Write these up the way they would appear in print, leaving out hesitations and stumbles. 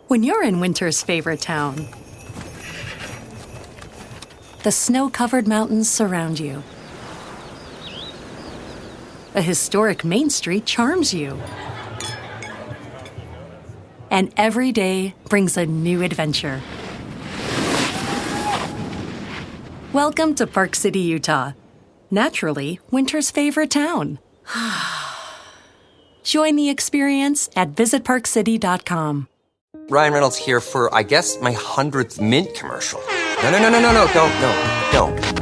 When you're in winter's favorite town, the snow-covered mountains surround you. A historic Main Street charms you. And every day brings a new adventure. Welcome to Park City, Utah. Naturally, winter's favorite town. Join the experience at visitparkcity.com. Ryan Reynolds here for, I guess, my 100th Mint commercial. No,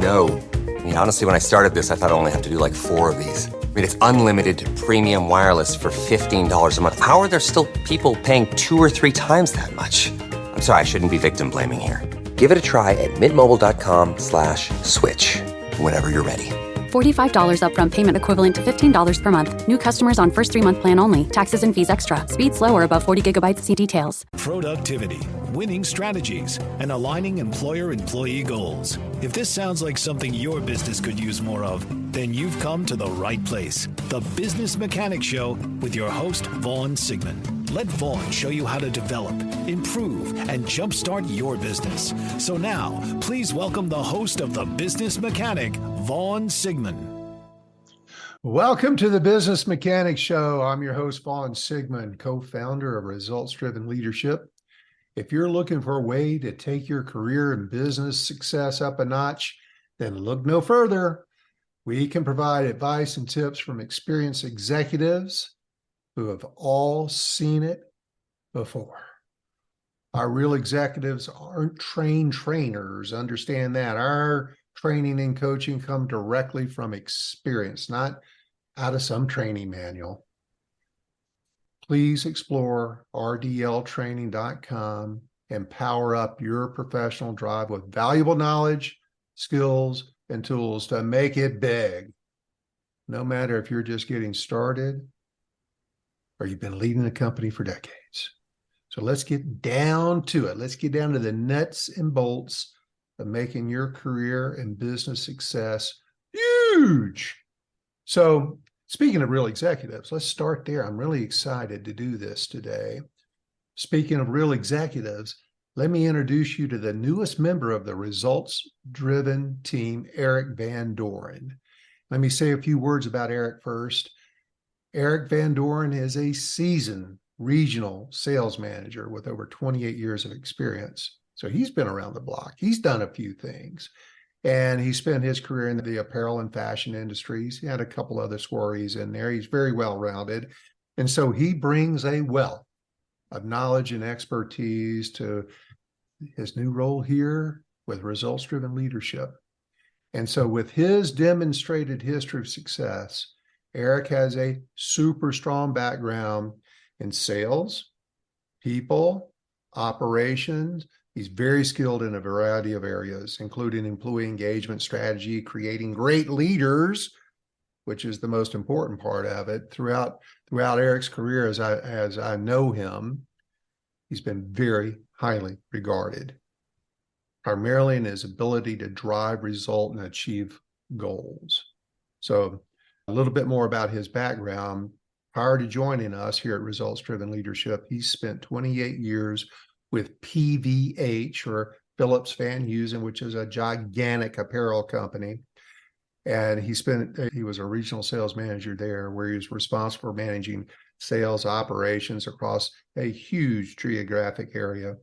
don't. I mean, honestly, when I started this, I thought I only have to do like 4 of these. I mean, it's unlimited premium wireless for $15 a month. How are there still people paying 2 or 3 times that much? I'm sorry, I shouldn't be victim blaming here. Give it a try at mintmobile.com/switch. Whenever you're ready. $45 upfront payment equivalent to $15 per month. New customers on first 3-month plan only. Taxes and fees extra. Speed slower above 40 gigabytes. See details. Productivity, winning strategies, and aligning employer-employee goals. If this sounds like something your business could use more of, then you've come to the right place. The Business Mechanic Show with your host, Vaughn Sigmund. Let Vaughn show you how to develop, improve, and jumpstart your business. So now, please welcome the host of The Business Mechanic, Vaughn Sigmund. Welcome to the Business Mechanic Show. I'm your host, Vaughn Sigmund, co-founder of Results Driven Leadership. If you're looking for a way to take your career and business success up a notch, then look no further. We can provide advice and tips from experienced executives who have all seen it before. Our real executives aren't trained trainers. Understand that. Our training and coaching come directly from experience, not out of some training manual. Please explore rdltraining.com and power up your professional drive with valuable knowledge, skills, and tools to make it big. No matter if you're just getting started or you've been leading a company for decades. So let's get down to it. Let's get down to the nuts and bolts of making your career and business success huge. So speaking of real executives, let's start there. I'm really excited to do this today. Speaking of real executives, let me introduce you to the newest member of the results-driven team, Eric Van Doren. Let me say a few words about Eric first. Eric Van Doren is a seasoned regional sales manager with over 28 years of experience. So he's been around the block. He's done a few things. And he spent his career in the apparel and fashion industries. He had a couple other soirees in there. He's very well-rounded. And so he brings a wealth of knowledge and expertise to his new role here with results-driven leadership. And so with his demonstrated history of success, Eric has a super strong background in sales, people, operations. He's very skilled in a variety of areas, including employee engagement strategy, creating great leaders, which is the most important part of it. Throughout Eric's career, as I know him, he's been very highly regarded, primarily in his ability to drive, result, and achieve goals. So a little bit more about his background. Prior to joining us here at Results Driven Leadership, he spent 28 years with PVH, or Phillips Van Heusen, which is a gigantic apparel company. And he was a regional sales manager there, where he was responsible for managing sales operations across a huge geographic area.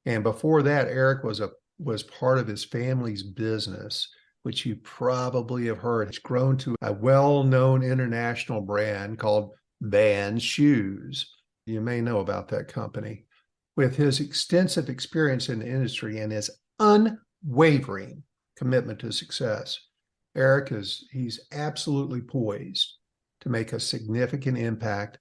And before that, Eric was part of his family's business, which you probably have heard. It's grown to a well-known international brand called Vans Shoes. You may know about that company. With his extensive experience in the industry and his unwavering commitment to success, Eric he's absolutely poised to make a significant impact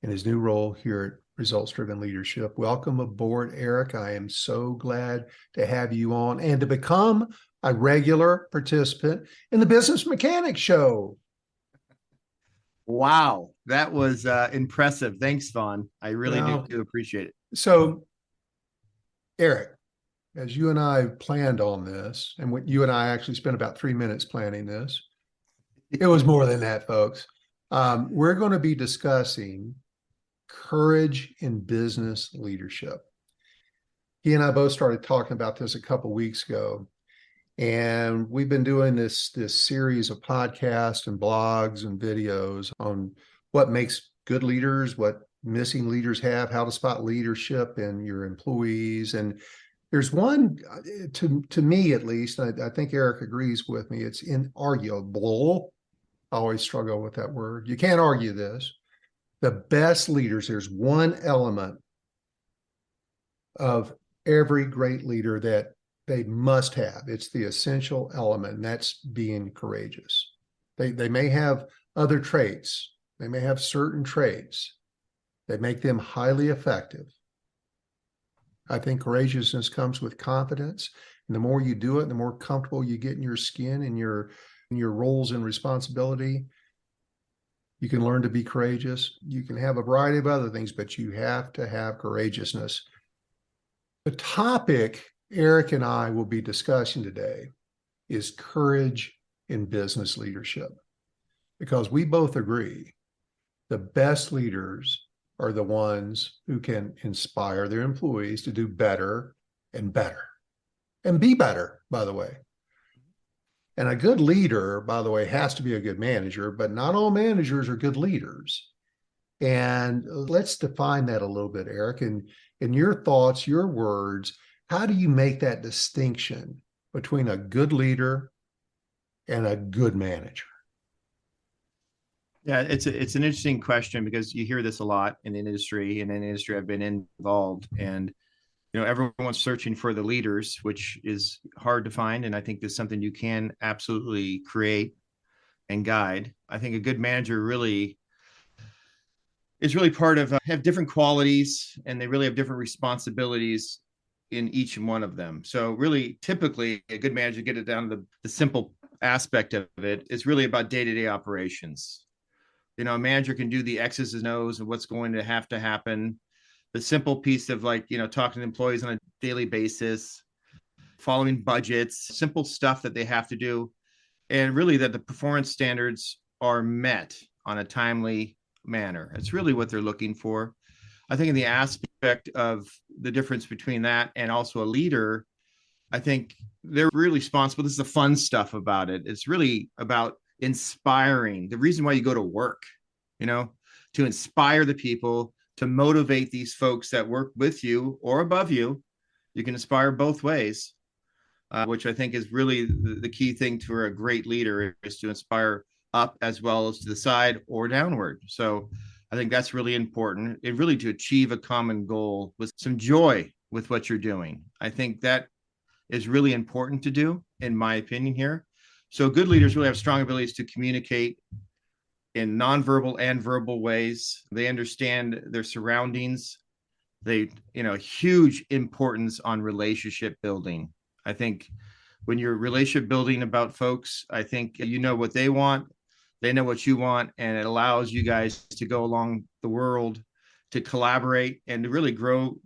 in his new role here at Results Driven Leadership. Welcome aboard, Eric. I am so glad to have you on and to become a regular participant in the Business Mechanic Show. Wow, that was impressive. Thanks, Vaughn. I really do appreciate it. So, Eric, as you and I planned on this, and you and I actually spent about 3 minutes planning this, it was more than that, folks. We're going to be discussing courage in business leadership. He and I both started talking about this a couple of weeks ago. And we've been doing this series of podcasts and blogs and videos on what makes good leaders, what missing leaders have, how to spot leadership in your employees. And there's one, to me at least, I think Eric agrees with me, it's inarguable. I always struggle with that word. You can't argue this. The best leaders, there's one element of every great leader that they must have. It's the essential element, and that's being courageous. They may have other traits. They may have certain traits that make them highly effective. I think courageousness comes with confidence. And the more you do it, the more comfortable you get in your skin and your roles and responsibility. You can learn to be courageous. You can have a variety of other things, but you have to have courageousness. The topic Eric and I will be discussing today is courage in business leadership, because we both agree the best leaders are the ones who can inspire their employees to do better and better and be better, by the way. And a good leader, by the way, has to be a good manager, but not all managers are good leaders. And let's define that a little bit, Eric. And in your thoughts, your words, how do you make that distinction between a good leader and a good manager? Yeah, it's an interesting question, because you hear this a lot in the industry, and in the industry I've been involved, and everyone's searching for the leaders, which is hard to find, and I think there's something you can absolutely create and guide. I think a good manager really is really part of have different qualities, and they really have different responsibilities in each one of them. So really, typically, a good manager, get it down to the simple aspect of it, is really about day-to-day operations. A manager can do the X's and O's of what's going to happen. The simple piece of talking to employees on a daily basis, following budgets, simple stuff that they have to do. And really that the performance standards are met on a timely manner. It's really what they're looking for. I think in the aspect of the difference between that and also a leader, I think they're really responsible. This is the fun stuff about it. It's really about inspiring. The reason why you go to work, to inspire the people, to motivate these folks that work with you or above you. You can inspire both ways, which I think is really the key thing to a great leader, is to inspire up as well as to the side or downward. So I think that's really important. It really to achieve a common goal with some joy with what you're doing. I think that is really important to do, in my opinion here. So good leaders really have strong abilities to communicate in nonverbal and verbal ways. They understand their surroundings. They, huge importance on relationship building. I think when you're relationship building about folks, I think you know what they want, they know what you want, and it allows you guys to go along the world, to collaborate, and to really grow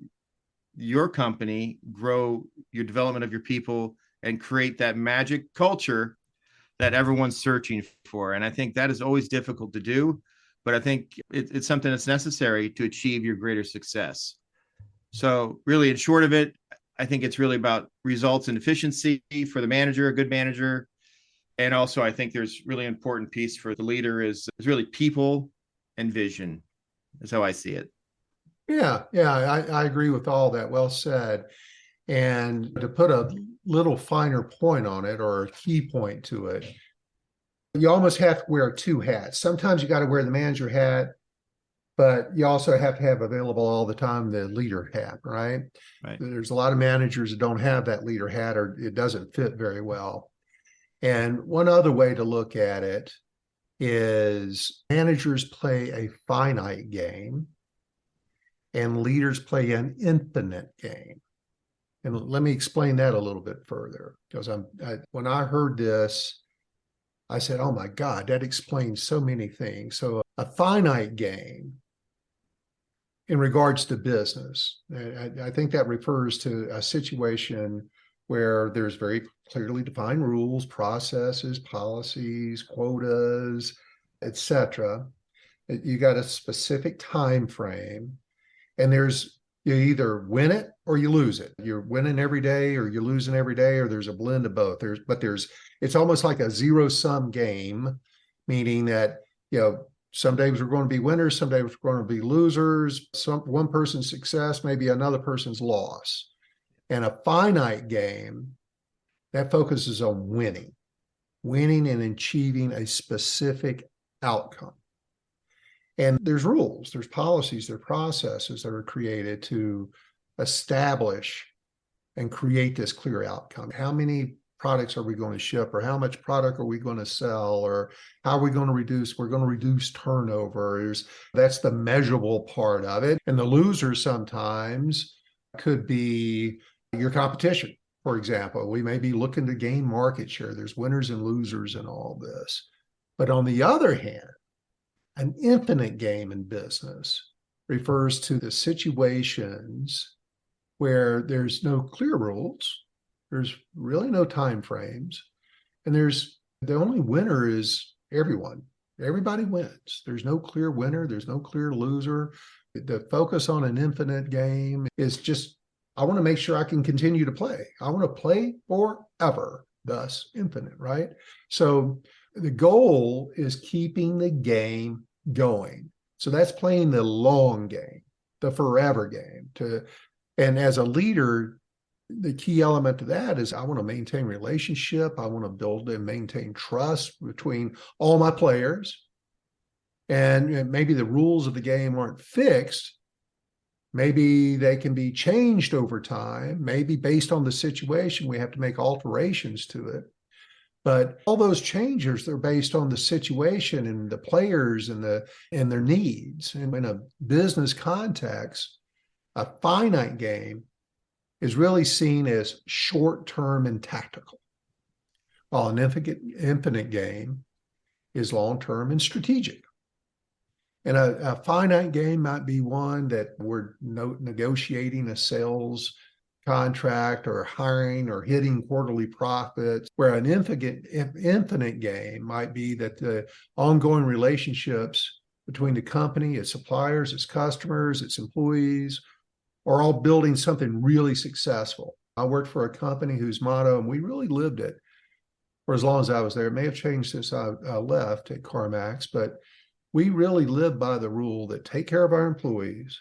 your company, grow your development of your people, and create that magic culture that everyone's searching for. And I think that is always difficult to do, but I think it's something that's necessary to achieve your greater success. So really, in short of it, I think it's really about results and efficiency for the manager, a good manager. And also, I think there's really important piece for the leader is really people and vision. That's how I see it. Yeah, I agree with all that. Well said. And to put a little finer point on it, or a key point to it, you almost have to wear two hats. Sometimes you got to wear the manager hat, but you also have to have available all the time the leader hat, right? Right. There's a lot of managers that don't have that leader hat, or it doesn't fit very well. And one other way to look at it is managers play a finite game and leaders play an infinite game. And let me explain that a little bit further, because when I heard this, I said, oh my God, that explains so many things. So a finite game in regards to business, I think that refers to a situation where there's very clearly defined rules, processes, policies, quotas, etc. You got a specific time frame, and you either win it or you lose it. You're winning every day or you're losing every day, or there's a blend of both. It's almost like a zero-sum game, meaning that, some days we're going to be winners, some days we're going to be losers. One person's success may be another person's loss. And a finite game that focuses on winning and achieving a specific outcome. And there's rules, there's policies, there are processes that are created to establish and create this clear outcome. How many products are we going to ship, or how much product are we going to sell, or how are we going to reduce? We're going to reduce turnover. That's the measurable part of it. And the loser sometimes could be your competition. For example, we may be looking to gain market share. There's winners and losers in all this. But on the other hand, an infinite game in business refers to the situations where there's no clear rules, there's really no time frames, and the only winner is everyone. Everybody wins. There's no clear winner, there's no clear loser. The focus on an infinite game is just, I want to make sure I can continue to play. I want to play forever, thus infinite, right? So the goal is keeping the game going. So that's playing the long game, the forever game. And as a leader, the key element to that is I want to maintain relationship. I want to build and maintain trust between all my players. And maybe the rules of the game aren't fixed. Maybe they can be changed over time. Maybe based on the situation, we have to make alterations to it. But all those changes, they're based on the situation and the players and their needs. And in a business context, a finite game is really seen as short-term and tactical, while an infinite game is long-term and strategic. And a finite game might be one that we're negotiating a sales contract or hiring or hitting quarterly profits, where an infinite game might be that the ongoing relationships between the company, its suppliers, its customers, its employees, are all building something really successful. I worked for a company whose motto, and we really lived it for as long as I was there. It may have changed since I left at CarMax, but we really lived by the rule that take care of our employees,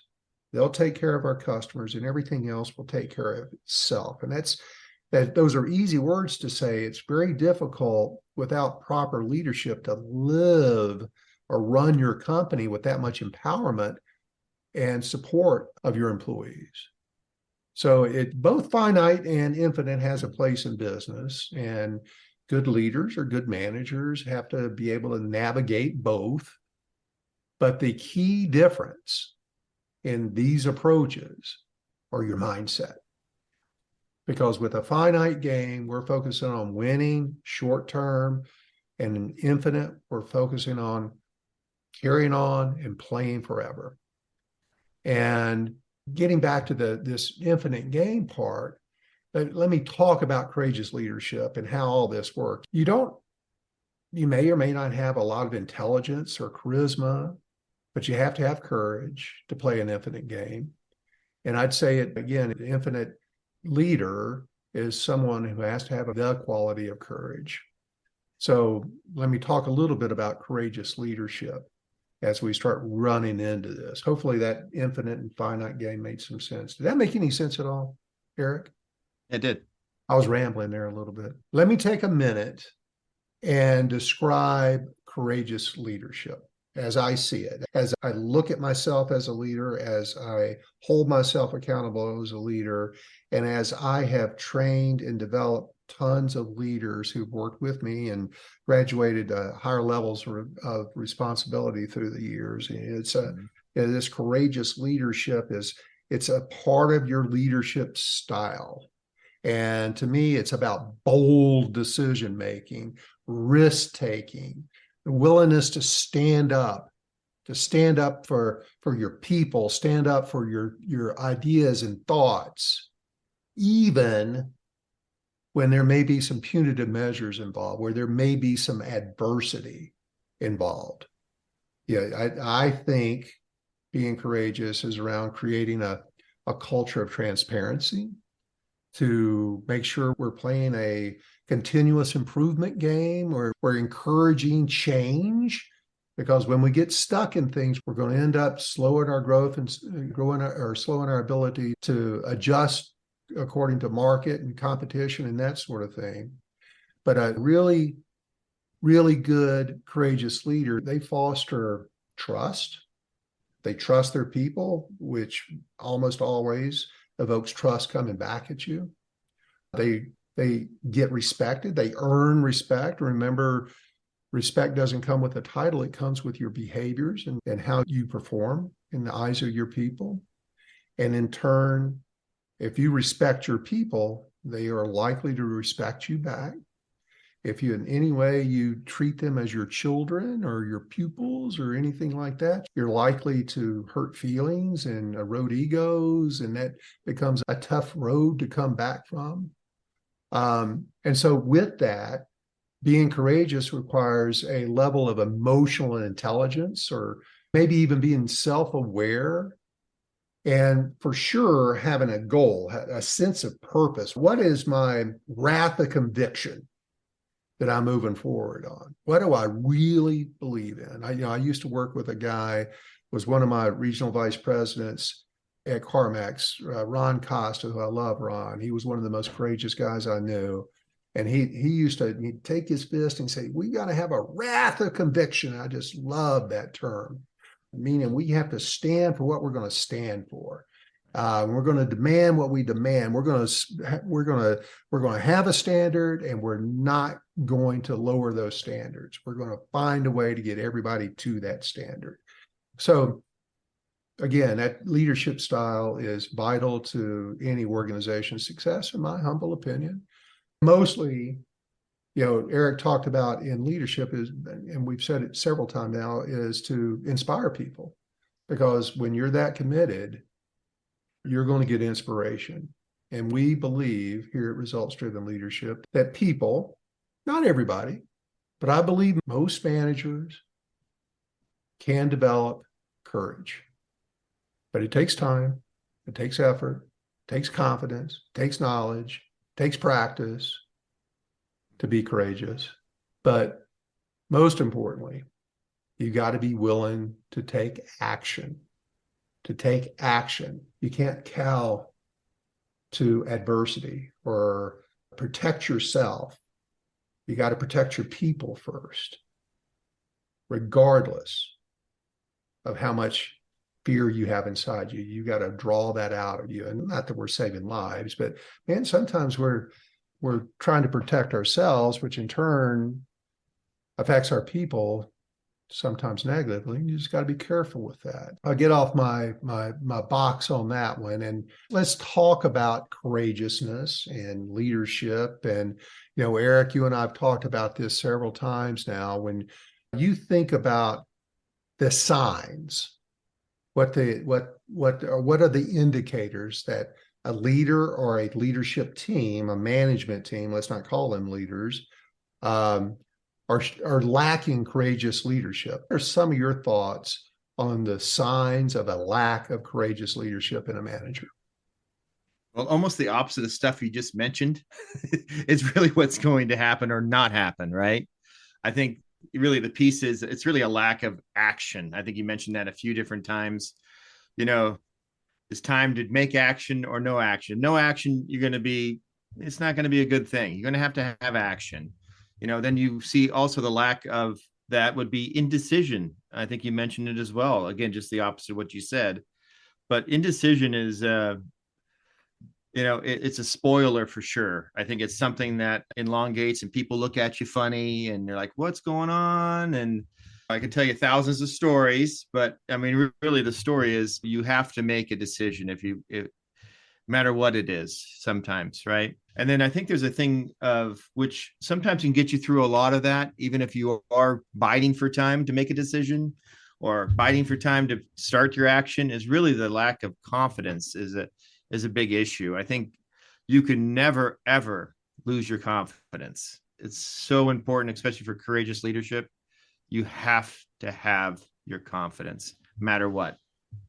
they'll take care of our customers, and everything else will take care of itself. And those are easy words to say. It's very difficult without proper leadership to live or run your company with that much empowerment and support of your employees. So both finite and infinite has a place in business, and good leaders or good managers have to be able to navigate both. But the key difference in these approaches are your mindset. Because with a finite game, we're focusing on winning short term, and an infinite, we're focusing on carrying on and playing forever. And getting back to this infinite game part, let me talk about courageous leadership and how all this works. You may or may not have a lot of intelligence or charisma, but you have to have courage to play an infinite game. And I'd say it again, an infinite leader is someone who has to have the quality of courage. So let me talk a little bit about courageous leadership as we start running into this. Hopefully that infinite and finite game made some sense. Did that make any sense at all, Eric? It did. I was rambling there a little bit. Let me take a minute and describe courageous leadership as I see it, as I look at myself as a leader, as I hold myself accountable as a leader, and as I have trained and developed tons of leaders who've worked with me and graduated higher levels of responsibility through the years. This courageous leadership it's a part of your leadership style. And to me, it's about bold decision-making, risk-taking, the willingness to stand up for your people, stand up for your ideas and thoughts, even when there may be some punitive measures involved, where there may be some adversity involved. Yeah, I think being courageous is around creating a culture of transparency to make sure we're playing a continuous improvement game, or we're encouraging change. Because when we get stuck in things, we're going to end up slowing our growth and slowing our ability to adjust according to market and competition and that sort of thing. But a really, really good, courageous leader, they foster trust. They trust their people, which almost always evokes trust coming back at you. They get respected. They earn respect. Remember, respect doesn't come with a title. It comes with your behaviors and how you perform in the eyes of your people. And in turn, if you respect your people, they are likely to respect you back. If you in any way you treat them as your children or your pupils or anything like that, you're likely to hurt feelings and erode egos, and that becomes a tough road to come back from. And so with that, being courageous requires a level of emotional intelligence, or maybe even being self-aware, and for sure having a goal, a sense of purpose. What is my wrath of conviction that I'm moving forward on? What do I really believe in? I used to work with a guy, was one of my regional vice presidents at CarMax, Ron Costa, who I love. Ron, he was one of the most courageous guys I knew. And he'd take his fist and say, we got to have a wrath of conviction. I just love that term, meaning we have to stand for what we're going to stand for. We're going to demand what we demand. We're going to have a standard, and we're not going to lower those standards. We're going to find a way to get everybody to that standard. So again, that leadership style is vital to any organization's success, in my humble opinion. Mostly, Eric talked about in leadership is, and we've said it several times now, is to inspire people. Because when you're that committed, you're going to get inspiration. And we believe here at Results Driven Leadership that people, not everybody, but I believe most managers can develop courage. But it takes time, it takes effort, it takes confidence, it takes knowledge, it takes practice to be courageous. But most importantly, you got to be willing to take action. To take action. You can't cow to adversity or protect yourself. You got to protect your people first, regardless of how much fear you have inside you. You got to draw that out of you. And not that we're saving lives, but man, sometimes we're trying to protect ourselves, which in turn affects our people, sometimes negatively. You just got to be careful with that. I'll get off my box on that one, and let's talk about courageousness and leadership. And Eric, you and I have talked about this several times now. When you think about the signs, what are the indicators that a leader or a leadership team, a management team, let's not call them leaders, are lacking courageous leadership? What are some of your thoughts on the signs of a lack of courageous leadership in a manager? Well, almost the opposite of stuff you just mentioned is really what's going to happen or not happen, right? I think really the piece is it's really a lack of action. I think you mentioned that a few different times. It's time to make action or no action. No action, it's not going to be a good thing. You're going to have action. Then you see also the lack of that would be indecision. I think you mentioned it as well. Again, just the opposite of what you said. But indecision is, it's a spoiler for sure. I think it's something that elongates and people look at you funny and they're like, what's going on? And I can tell you thousands of stories, but I mean, really the story is you have to make a decision if matter what it is sometimes, right? And then I think there's a thing of which sometimes can get you through a lot of that, even if you are biding for time to make a decision or biding for time to start your action, is really the lack of confidence is a big issue. I think you can never, ever lose your confidence. It's so important, especially for courageous leadership. You have to have your confidence, no matter what,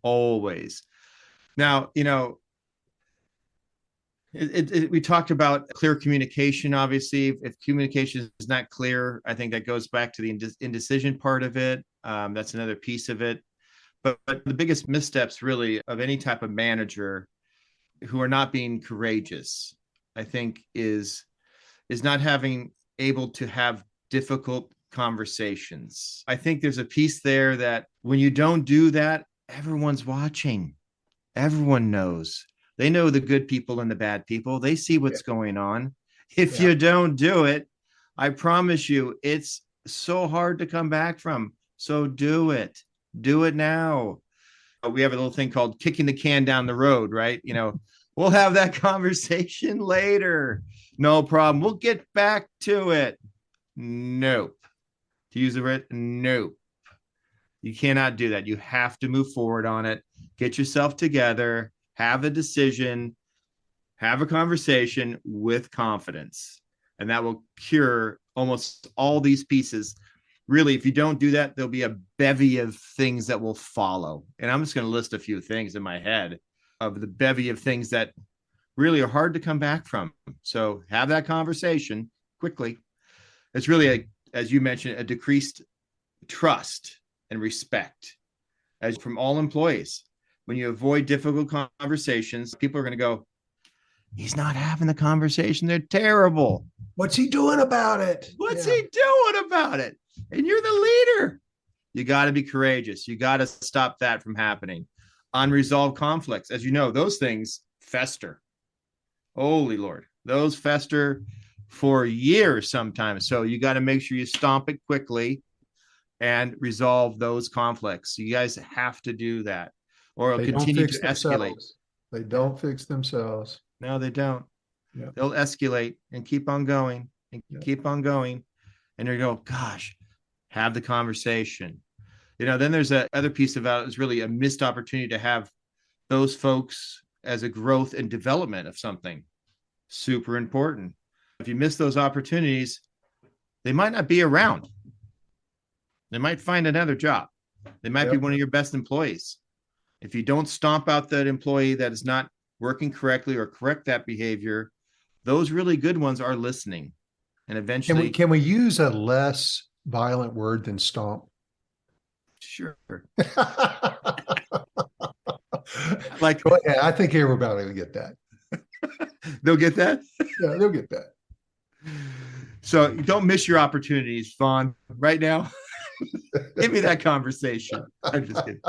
always. Now, we talked about clear communication. Obviously, if communication is not clear, I think that goes back to the indecision part of it. That's another piece of it. But the biggest missteps really of any type of manager who are not being courageous, I think, is not having able to have difficult conversations. I think there's a piece there that when you don't do that, everyone's watching. Everyone knows. They know the good people and the bad people. They see what's going on. If you don't do it, I promise you, it's so hard to come back from. So do it. Do it now. We have a little thing called kicking the can down the road, right? We'll have that conversation later. No problem. We'll get back to it. Nope. To use the word, nope. You cannot do that. You have to move forward on it. Get yourself together. Have a decision. Have a conversation with confidence. And that will cure almost all these pieces. Really, if you don't do that, there'll be a bevy of things that will follow. And I'm just going to list a few things in my head of the bevy of things that really are hard to come back from. So have that conversation quickly. It's really, as you mentioned, a decreased trust and respect as from all employees. When you avoid difficult conversations, people are going to go, he's not having the conversation. They're terrible. What's he doing about it? What's he doing about it? And you're the leader. You got to be courageous. You got to stop that from happening. Unresolved conflicts, as you know, those things fester. Holy Lord, those fester for years sometimes. So you got to make sure you stomp it quickly and resolve those conflicts. You guys have to do that, or it'll continue to escalate. They don't fix themselves. No, they don't. Yeah. They'll escalate and keep on going and keep on going. And you go, gosh, have the conversation. Then there's a other piece about it is really a missed opportunity to have those folks as a growth and development of something. Super important. If you miss those opportunities, they might not be around. They might find another job. They might be one of your best employees. If you don't stomp out that employee that is not working correctly or correct that behavior, those really good ones are listening. And eventually, can we use a less violent word than stomp? Sure. I think everybody will get that. They'll get that? Yeah, they'll get that. So don't miss your opportunities, Vaughn. Right now, give me that conversation. I'm just kidding.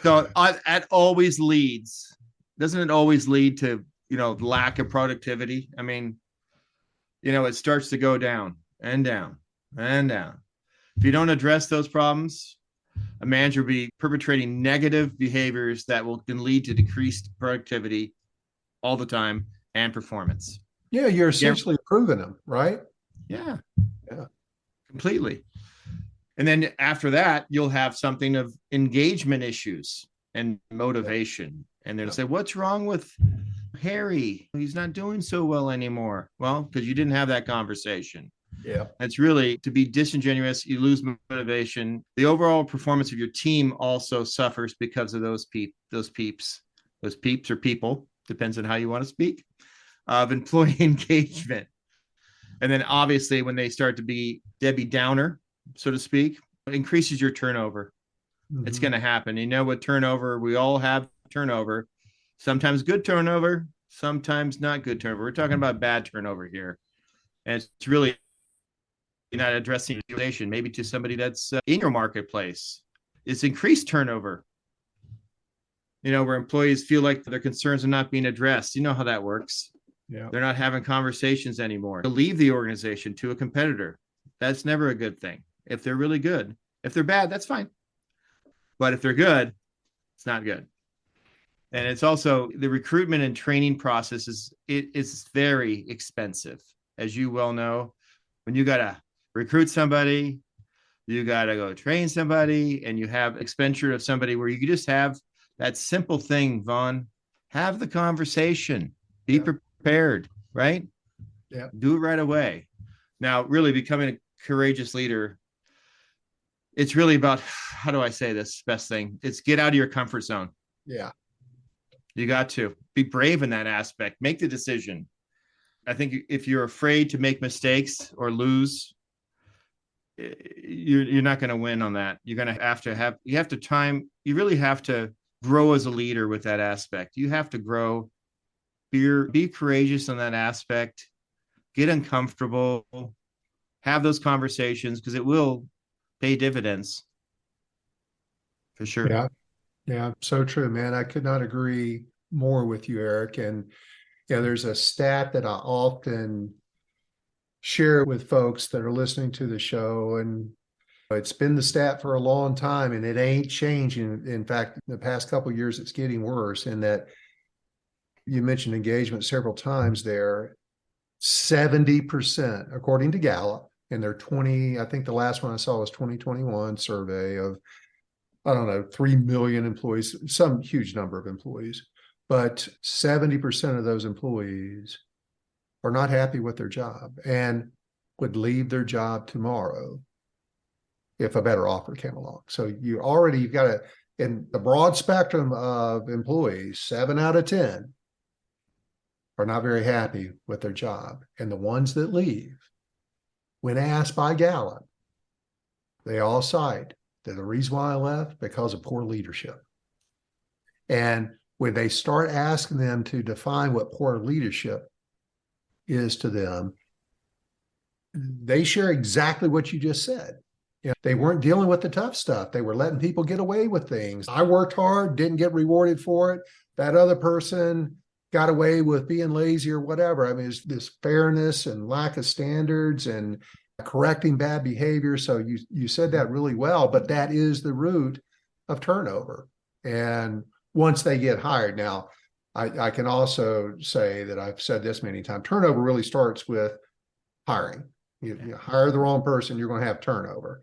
So that always leads. Doesn't it always lead to, lack of productivity? I mean, it starts to go down and down and down. If you don't address those problems, a manager will be perpetrating negative behaviors that can lead to decreased productivity all the time and performance. Yeah, you're essentially proving them, right? Yeah, completely. And then after that, you'll have something of engagement issues and motivation. And they'll say, what's wrong with Harry? He's not doing so well anymore. Well, because you didn't have that conversation. Yeah. It's really to be disingenuous. You lose motivation. The overall performance of your team also suffers because of those peeps or people, depends on how you want to speak, of employee engagement. And then obviously when they start to be Debbie Downer, so to speak, it increases your turnover. Mm-hmm. It's going to happen. With turnover, we all have turnover, sometimes good turnover, sometimes not good turnover. We're talking about bad turnover here. And it's really not addressing utilization, maybe to somebody that's in your marketplace. It's increased turnover, where employees feel like their concerns are not being addressed. You know how that works. Yeah. They're not having conversations anymore. To leave the organization to a competitor, that's never a good thing. If they're really good, if they're bad, that's fine. But if they're good, it's not good. And it's also the recruitment and training process is very expensive. As you well know, when you got to recruit somebody, you got to go train somebody, and you have expenditure of somebody where you could just have that simple thing, Vaughn, have the conversation, be prepared, right? Yeah. Do it right away. Now, really becoming a courageous leader, it's really about, how do I say this best thing? It's get out of your comfort zone. Yeah. You got to be brave in that aspect. Make the decision. I think if you're afraid to make mistakes or lose, you're not going to win on that. You're going to you really have to grow as a leader with that aspect. You have to grow, be courageous in that aspect, get uncomfortable, have those conversations, because it will pay dividends for sure. Yeah. Yeah. So true, man. I could not agree more with you, Eric. And yeah, there's a stat that I often share with folks that are listening to the show. And it's been the stat for a long time and it ain't changing. In fact, in the past couple of years, it's getting worse. In that you mentioned engagement several times there, 70%, according to Gallup, in their I think the last one I saw was 2021 survey of, I don't know, 3 million employees, some huge number of employees, but 70% of those employees are not happy with their job and would leave their job tomorrow if a better offer came along. So you've got in the broad spectrum of employees, 7 out of 10 are not very happy with their job. And the ones that leave, when asked by Gallup, they all cite that the reason why I left, because of poor leadership. And when they start asking them to define what poor leadership is to them, they share exactly what you just said. You know, they weren't dealing with the tough stuff. They were letting people get away with things. I worked hard, didn't get rewarded for it. That other person got away with being lazy or whatever. I mean, it's this fairness and lack of standards and correcting bad behavior. So you said that really well, but that is the root of turnover. And once they get hired, now I can also say that I've said this many times, turnover really starts with hiring. You hire the wrong person, you're going to have turnover.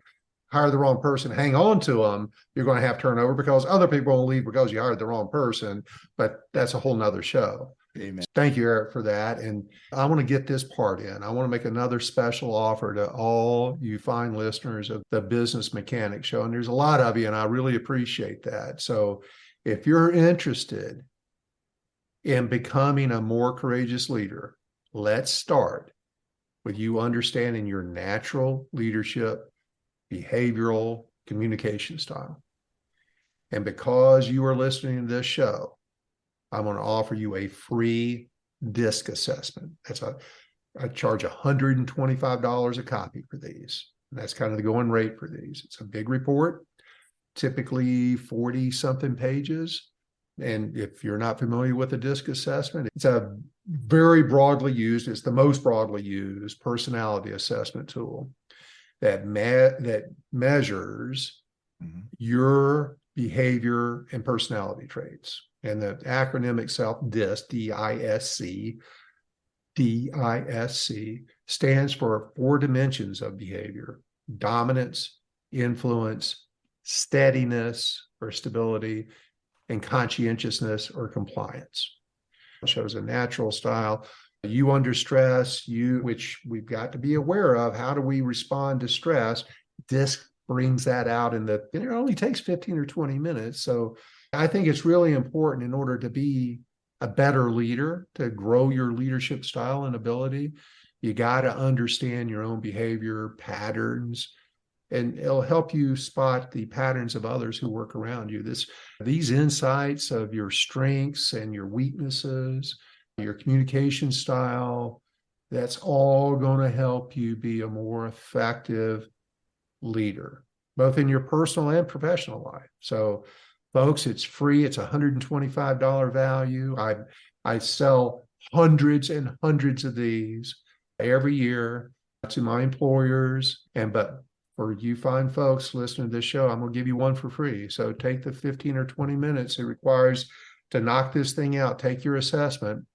Hire the wrong person, hang on to them, you're going to have turnover because other people will leave because you hired the wrong person. But that's a whole nother show. Amen. Thank you, Eric, for that. And I want to get this part in. I want to make another special offer to all you fine listeners of the Business Mechanic Show. And there's a lot of you, and I really appreciate that. So if you're interested in becoming a more courageous leader, let's start with you understanding your natural leadership, behavioral, communication style. And because you are listening to this show, I'm going to offer you a free DISC assessment. I charge $125 a copy for these. And that's kind of the going rate for these. It's a big report, typically 40 something pages. And if you're not familiar with a DISC assessment, it's a very broadly used, it's the most broadly used personality assessment tool that measures your behavior and personality traits. And the acronym itself, DISC, D-I-S-C, stands for 4 dimensions of behavior: dominance, influence, steadiness or stability, and conscientiousness or compliance. It shows a natural style. You under stress, which we've got to be aware of. How do we respond to stress? DISC brings that out it only takes 15 or 20 minutes. So I think it's really important in order to be a better leader, to grow your leadership style and ability. You got to understand your own behavior patterns, and it'll help you spot the patterns of others who work around you. These insights of your strengths and your weaknesses, your communication style, that's all going to help you be a more effective leader, both in your personal and professional life. So folks, it's free. It's $125 value. I sell hundreds and hundreds of these every year to my employers. But for you fine folks listening to this show, I'm going to give you one for free. So take the 15 or 20 minutes it requires to knock this thing out. Take your assessment.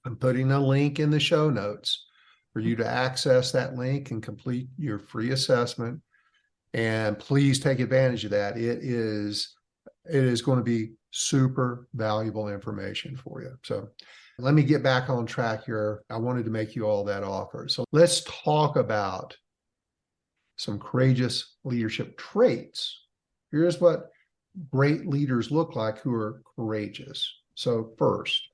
I'm putting a link in the show notes for you to access that link and complete your free assessment. And please take advantage of that. It is going to be super valuable information for you. So let me get back on track here. I wanted to make you all that offer. So let's talk about some courageous leadership traits. Here's what great leaders look like who are courageous. So first,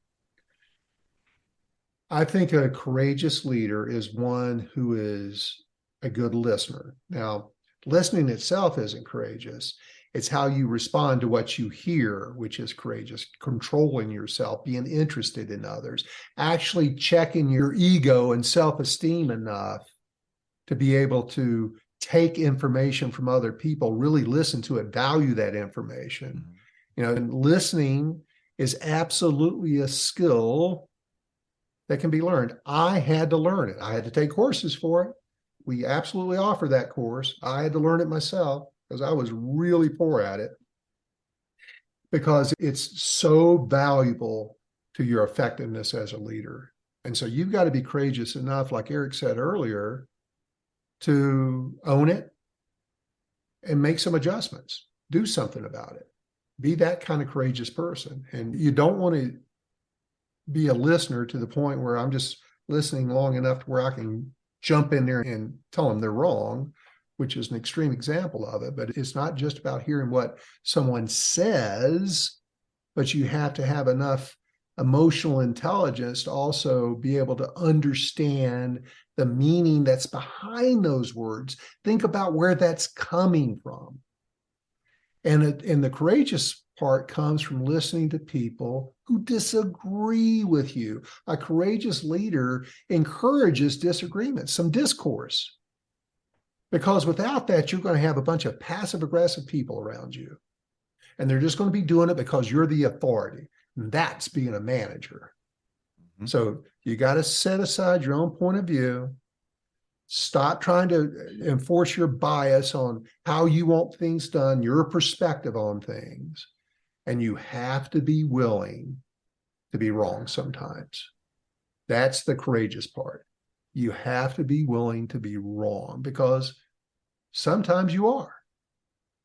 I think a courageous leader is one who is a good listener. Now, listening itself isn't courageous. It's how you respond to what you hear, which is courageous, controlling yourself, being interested in others, actually checking your ego and self-esteem enough to be able to take information from other people, really listen to it, value that information. And listening is absolutely a skill that can be learned. I had to learn it. I had to take courses for it. We absolutely offer that course. I had to learn it myself because I was really poor at it, because it's so valuable to your effectiveness as a leader. And so you've got to be courageous enough, like Eric said earlier, to own it and make some adjustments, do something about it, be that kind of courageous person. And you don't want to be a listener to the point where I'm just listening long enough to where I can jump in there and tell them they're wrong, which is an extreme example of it. But it's not just about hearing what someone says, but you have to have enough emotional intelligence to also be able to understand the meaning that's behind those words. Think about where that's coming from. And the courageous part comes from listening to people who disagree with you. A courageous leader encourages disagreement, some discourse, because without that, you're going to have a bunch of passive aggressive people around you. And they're just going to be doing it because you're the authority. And that's being a manager. Mm-hmm. So you got to set aside your own point of view. Stop trying to enforce your bias on how you want things done, your perspective on things. And you have to be willing to be wrong sometimes. That's the courageous part. You have to be willing to be wrong, because sometimes you are.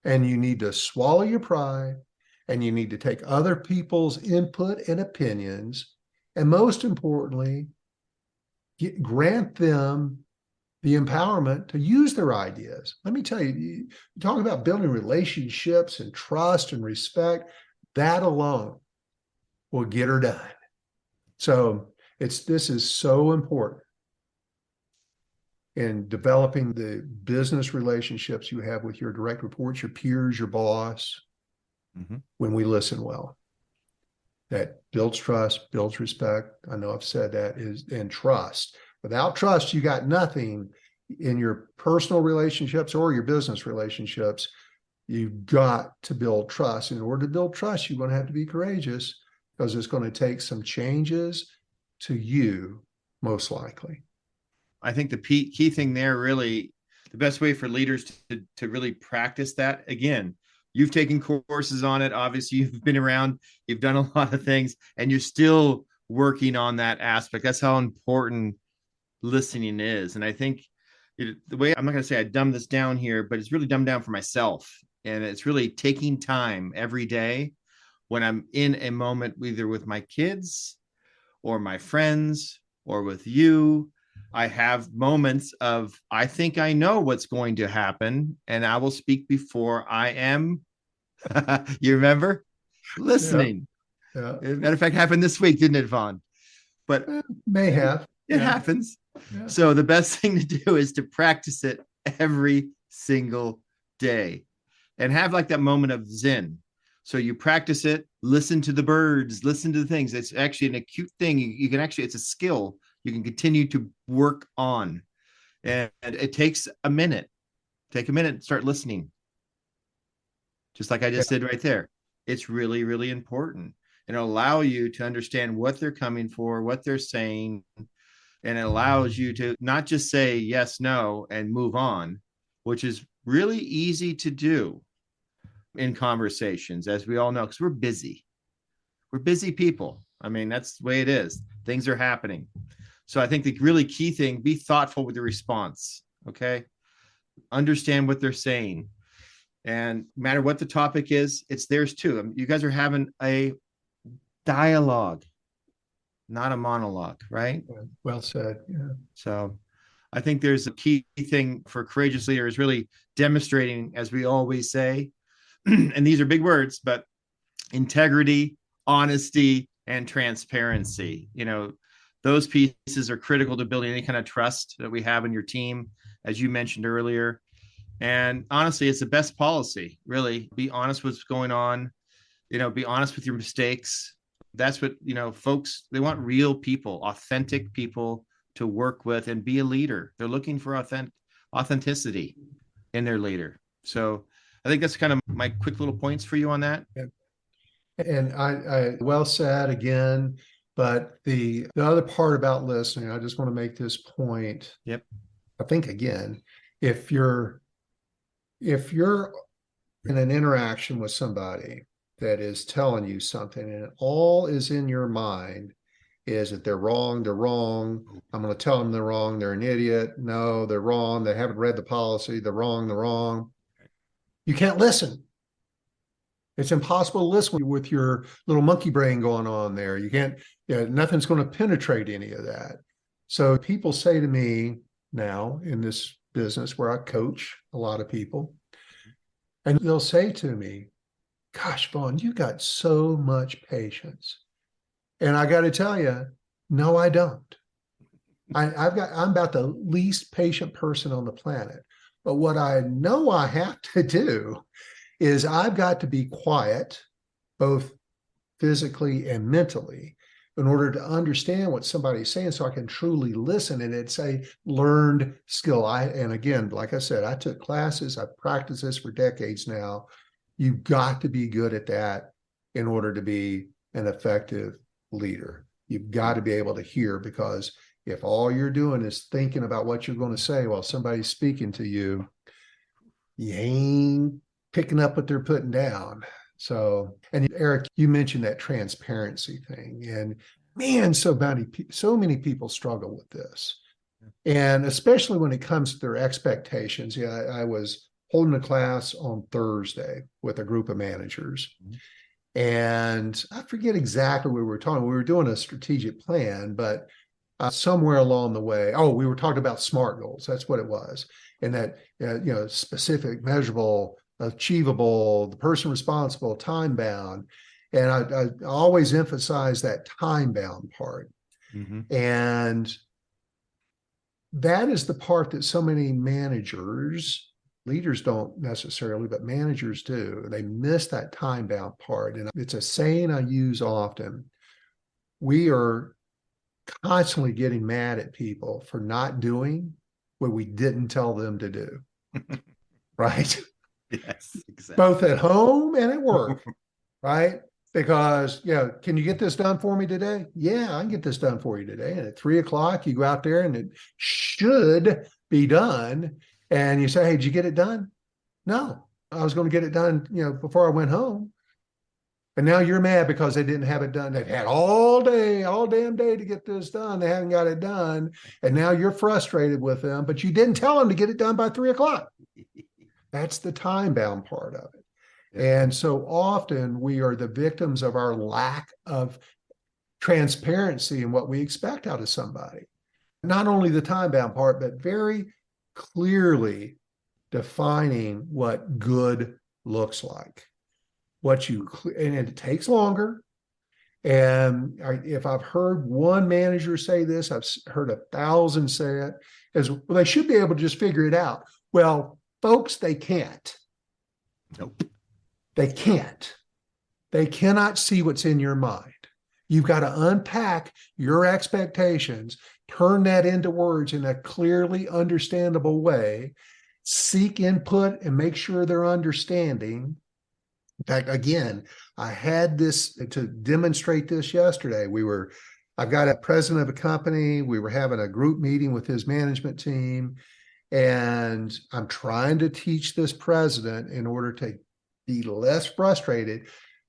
And you need to swallow your pride, and you need to take other people's input and opinions, and most importantly, grant them the empowerment to use their ideas. Let me tell you, you talk about building relationships and trust and respect, that alone will get her done. So this is so important in developing the business relationships you have with your direct reports, your peers, your boss, when we listen well. That builds trust, builds respect. I know I've said that, and trust. Without trust, you got nothing in your personal relationships or your business relationships. You've got to build trust. In order to build trust, you're going to have to be courageous, because it's going to take some changes to you, most likely. I think the key thing there, really, the best way for leaders to really practice that, again, you've taken courses on it. Obviously, you've been around, you've done a lot of things, and you're still working on that aspect. That's how important listening is. And I think the way, I'm not going to say I dumb this down here, but it's really dumbed down for myself. And it's really taking time every day when I'm in a moment, either with my kids or my friends or with you. I have moments of, I think I know what's going to happen, and I will speak before I am. You remember? Listening. Yeah. As a matter of fact, happened this week, didn't it, Vaughn? But may have. It happens. Yeah. So the best thing to do is to practice it every single day and have like that moment of zen. So you practice it, listen to the birds, listen to the things. It's actually an acute thing. You can actually, it's a skill you can continue to work on. And it takes a minute. Take a minute and start listening. Just like I just did right there. It's really, really important. And it'll allow you to understand what they're coming for, what they're saying. And it allows you to not just say yes, no, and move on, which is really easy to do in conversations, as we all know, because we're busy. We're busy people. I mean, that's the way it is. Things are happening. So I think the really key thing, be thoughtful with the response, okay? Understand what they're saying. And no matter what the topic is, it's theirs too. You guys are having a dialogue, not a monologue, right? Well said. Yeah. So I think there's a key thing for courageous leaders really demonstrating, as we always say, and these are big words, but integrity, honesty, and transparency. Those pieces are critical to building any kind of trust that we have in your team, as you mentioned earlier. And honestly, it's the best policy, really. Be honest with what's going on, be honest with your mistakes. That's what, folks, they want real people, authentic people to work with and be a leader. They're looking for authenticity in their leader. So I think that's kind of my quick little points for you on that. Yeah. And I well said again, but the other part about listening, I just want to make this point. Yep. I think again, if you're in an interaction with somebody that is telling you something and all is in your mind is that they're wrong, I'm going to tell them they're wrong, they're an idiot, no, they're wrong, they haven't read the policy, they're wrong. You can't listen. It's impossible to listen with your little monkey brain going on there. You can't, nothing's going to penetrate any of that. So people say to me now in this business where I coach a lot of people, and they'll say to me, gosh, Vaughn, you got so much patience. And I got to tell you, no, I don't. I'm about the least patient person on the planet. But what I know I have to do is I've got to be quiet, both physically and mentally, in order to understand what somebody's saying so I can truly listen. And it's a learned skill. And again, like I said, I took classes, I've practiced this for decades now. You've got to be good at that in order to be an effective leader. You've got to be able to hear, because if all you're doing is thinking about what you're going to say while somebody's speaking to you, you ain't picking up what they're putting down. So, and Eric, you mentioned that transparency thing, and man, so many people struggle with this, and especially when it comes to their expectations. Yeah, I was holding a class on Thursday with a group of managers, and I forget exactly what we were talking. We were doing a strategic plan, but somewhere along the way, we were talking about SMART goals. That's what it was, and that specific, measurable, achievable, the person responsible, time bound. And I always emphasize that time bound part. Mm-hmm. And that is the part that so many managers, leaders don't necessarily, but managers do. They miss that time bound part. And it's a saying I use often. We are constantly getting mad at people for not doing what we didn't tell them to do. Right? Yes, exactly. Both at home and at work, right? Because, can you get this done for me today? Yeah, I can get this done for you today. And at 3:00, you go out there and it should be done. And you say, hey, did you get it done? No, I was going to get it done, before I went home. And now you're mad because they didn't have it done. They've had all damn day to get this done. They haven't got it done. And now you're frustrated with them, but you didn't tell them to get it done by 3:00. That's the time-bound part of it. Yeah. And so often we are the victims of our lack of transparency in what we expect out of somebody. Not only the time-bound part, but very clearly defining what good looks like. And it takes longer. And if I've heard one manager say this, I've heard 1,000 say it, is, well, they should be able to just figure it out. Well, folks, they can't. Nope. They can't. They cannot see what's in your mind. You've got to unpack your expectations, turn that into words in a clearly understandable way, seek input and make sure they're understanding. In fact, again, I had this to demonstrate this yesterday. I've got a president of a company. We were having a group meeting with his management team. And I'm trying to teach this president, in order to be less frustrated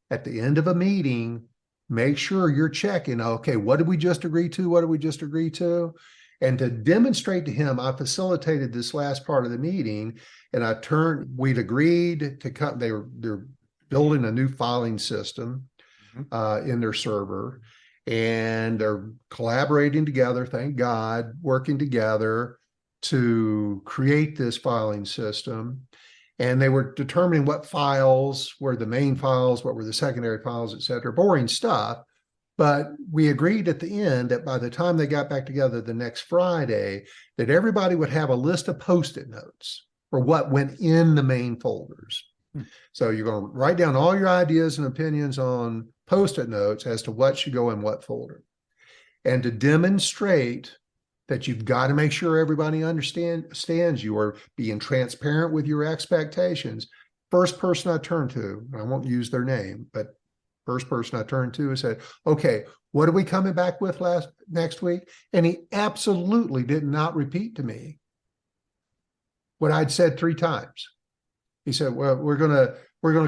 at the end of a meeting, make sure you're checking, okay, what did we just agree to? What did we just agree to? And to demonstrate to him, I facilitated this last part of the meeting, and we'd agreed to come, they're building a new filing system in their server, and they're collaborating together, thank God, working together to create this filing system. And they were determining what files were the main files, what were the secondary files, et cetera. Boring stuff. But we agreed at the end that by the time they got back together the next Friday, that everybody would have a list of Post-it notes for what went in the main folders. So you're going to write down all your ideas and opinions on Post-it notes as to what should go in what folder. And to demonstrate that you've got to make sure everybody understands you are being transparent with your expectations. First person I turned to, I won't use their name, but first person I turned to and said, okay, what are we coming back with next week? And he absolutely did not repeat to me what I'd said 3 times. He said, well, we're gonna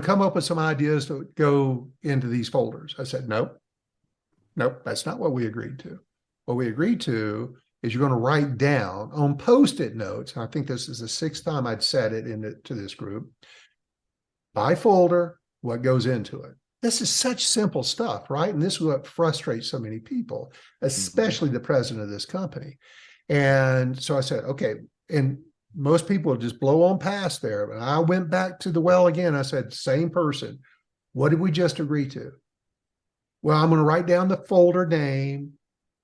come up with some ideas to go into these folders. I said, nope, that's not what we agreed to. What we agreed to is you're going to write down on Post-it notes. I think this is the 6th time I'd said it to this group, by folder, what goes into it. This is such simple stuff, right? And this is what frustrates so many people, especially the president of this company. And so I said, okay, and most people just blow on past there. But I went back to the well again. I said, same person, what did we just agree to? Well, I'm going to write down the folder name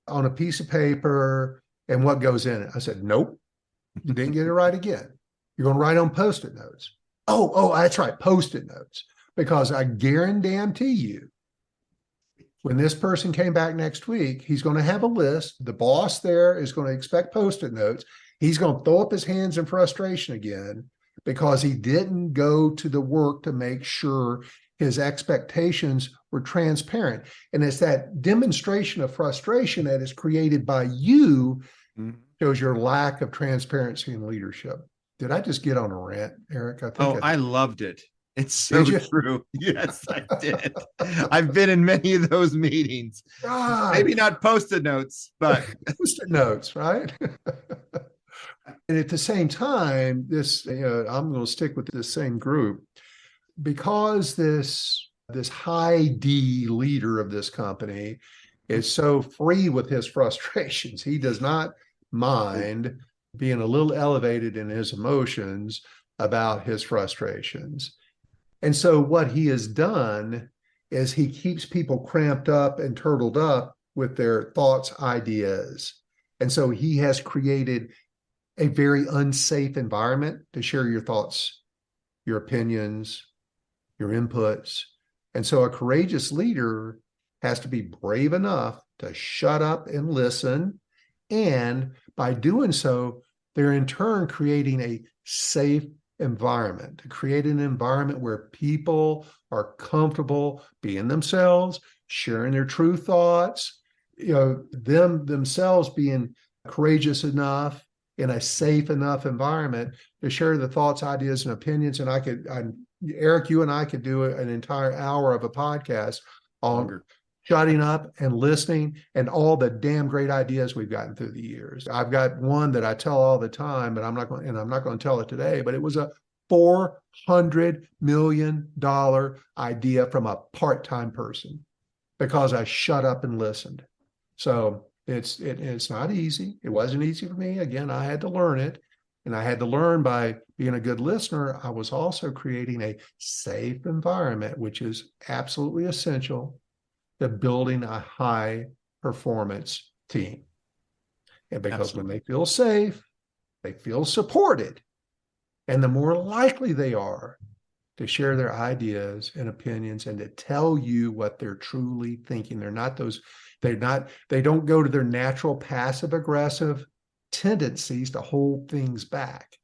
on a piece of paper and what goes in it. I said, nope, you didn't get it right again. You're going to write on Post-it notes. Oh, that's right, Post-it notes. Because I guarantee you, when this person came back next week, he's going to have a list. The boss there is going to expect Post-it notes. He's going to throw up his hands in frustration again because he didn't go to the work to make sure his expectations were transparent. And it's that demonstration of frustration that is created by you shows your lack of transparency and leadership. Did I just get on a rant, Eric? I loved it. It's so true. Yes, I did. I've been in many of those meetings. God. Maybe not Post-it notes, but Post-it notes, right? And at the same time, I'm going to stick with this same group because this high D leader of this company is so free with his frustrations. He does not mind being a little elevated in his emotions about his frustrations. And so what he has done is he keeps people cramped up and turtled up with their thoughts, ideas. And so he has created a very unsafe environment to share your thoughts, your opinions, your inputs. And so a courageous leader has to be brave enough to shut up and listen. And by doing so, they're in turn creating a safe environment, to create an environment where people are comfortable being themselves, sharing their true thoughts, themselves being courageous enough in a safe enough environment to share the thoughts, ideas, and opinions. And Eric, you and I could do an entire hour of a podcast on shutting up and listening and all the damn great ideas we've gotten through the years. I've got one that I tell all the time, but I'm not going to tell it today, but it was a $400 million idea from a part-time person because I shut up and listened. So it's not easy. It wasn't easy for me. Again, I had to learn it. And I had to learn by being a good listener. I was also creating a safe environment, which is absolutely essential to building a high performance team. And because when they feel safe, they feel supported. And the more likely they are to share their ideas and opinions and to tell you what they're truly thinking. They don't go to their natural passive aggressive tendencies to hold things back.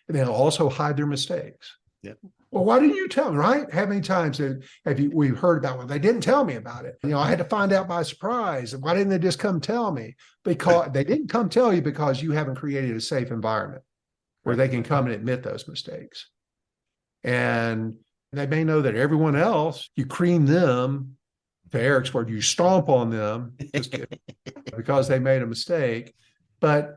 And they'll also hide their mistakes. Yep. Well, why didn't you tell me, right? How many times we've heard about, well, they didn't tell me about it. I had to find out by surprise. Why didn't they just come tell me? Because they didn't come tell you because you haven't created a safe environment where they can come and admit those mistakes. And they may know that everyone else, you cream them, to Eric's word, you stomp on them just because they made a mistake. But,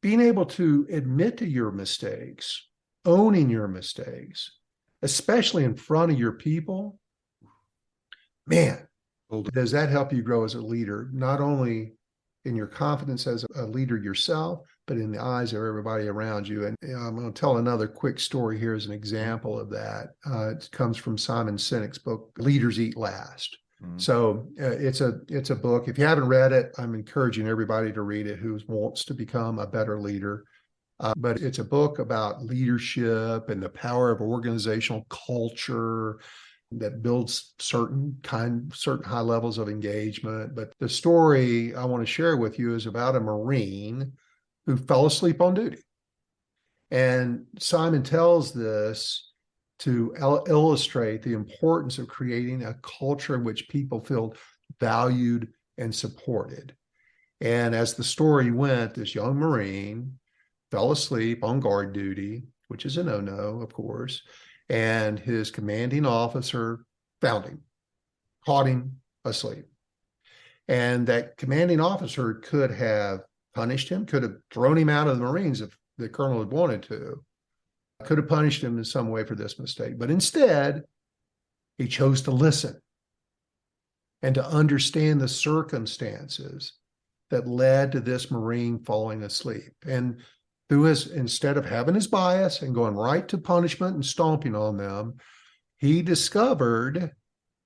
being able to admit to your mistakes, owning your mistakes, especially in front of your people, man, does that help you grow as a leader, not only in your confidence as a leader yourself, but in the eyes of everybody around you. And I'm going to tell another quick story here as an example of that. It comes from Simon Sinek's book, Leaders Eat Last. So it's a book. If you haven't read it, I'm encouraging everybody to read it who wants to become a better leader. But it's a book about leadership and the power of organizational culture that builds certain high levels of engagement. But the story I want to share with you is about a Marine who fell asleep on duty. And Simon tells this to illustrate the importance of creating a culture in which people feel valued and supported. And as the story went, this young Marine fell asleep on guard duty, which is a no-no, of course, and his commanding officer found him, caught him asleep. And that commanding officer could have punished him, could have thrown him out of the Marines if the colonel had wanted to, could have punished him in some way for this mistake. But instead, he chose to listen and to understand the circumstances that led to this Marine falling asleep. And instead of having his bias and going right to punishment and stomping on them, he discovered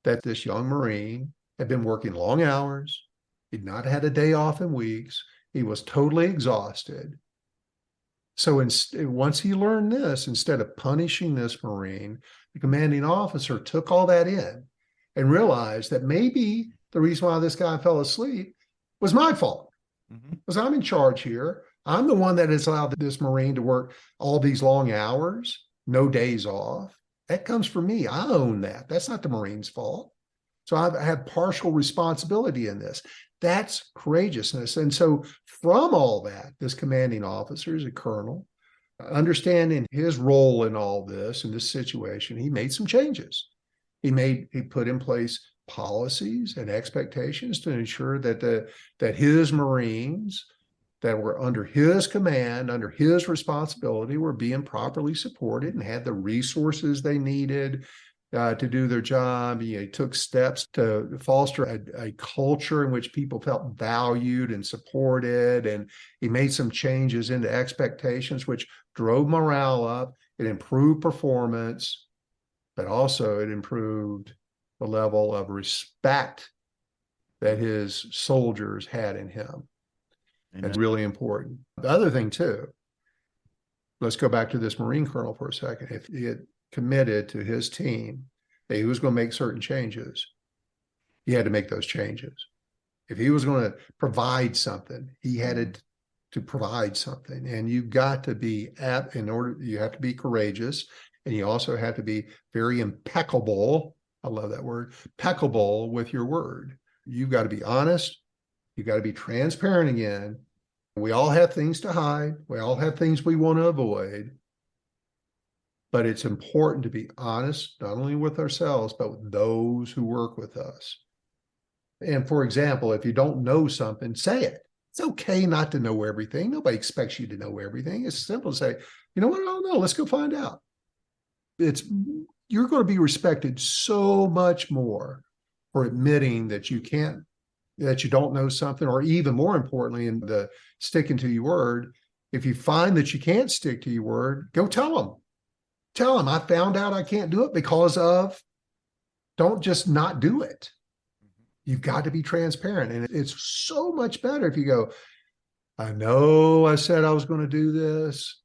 that this young Marine had been working long hours. He'd not had a day off in weeks. He was totally exhausted. So once he learned this, instead of punishing this Marine, the commanding officer took all that in and realized that maybe the reason why this guy fell asleep was my fault. Because I'm in charge here. I'm the one that has allowed this Marine to work all these long hours, no days off. That comes from me. I own that. That's not the Marine's fault. So I have partial responsibility in this. That's courageousness. And so from all that, this commanding officer is a colonel, understanding his role in all this, in this situation, he made some changes. He put in place policies and expectations to ensure that his Marines that were under his command, under his responsibility, were being properly supported and had the resources they needed to do their job. He took steps to foster a culture in which people felt valued and supported. And he made some changes into expectations, which drove morale up. It improved performance, but also it improved the level of respect that his soldiers had in him. And it's really important. The other thing too, let's go back to this Marine colonel for a second. If he had committed to his team that he was going to make certain changes, he had to make those changes. If he was going to provide something, he had to provide something. And you've got to be you have to be courageous, and you also have to be very impeccable. I love that word, impeccable with your word. You've got to be honest. You've got to be transparent again. We all have things to hide. We all have things we want to avoid. But it's important to be honest, not only with ourselves, but with those who work with us. And for example, if you don't know something, say it. It's okay not to know everything. Nobody expects you to know everything. It's simple to say, you know what, I don't know. Let's go find out. You're going to be respected so much more for admitting that you don't know something, or even more importantly, in the sticking to your word, if you find that you can't stick to your word, go tell them. Tell them, I found out I can't do it because of, don't just not do it. You've got to be transparent. And it's so much better if you go, I know I said I was going to do this,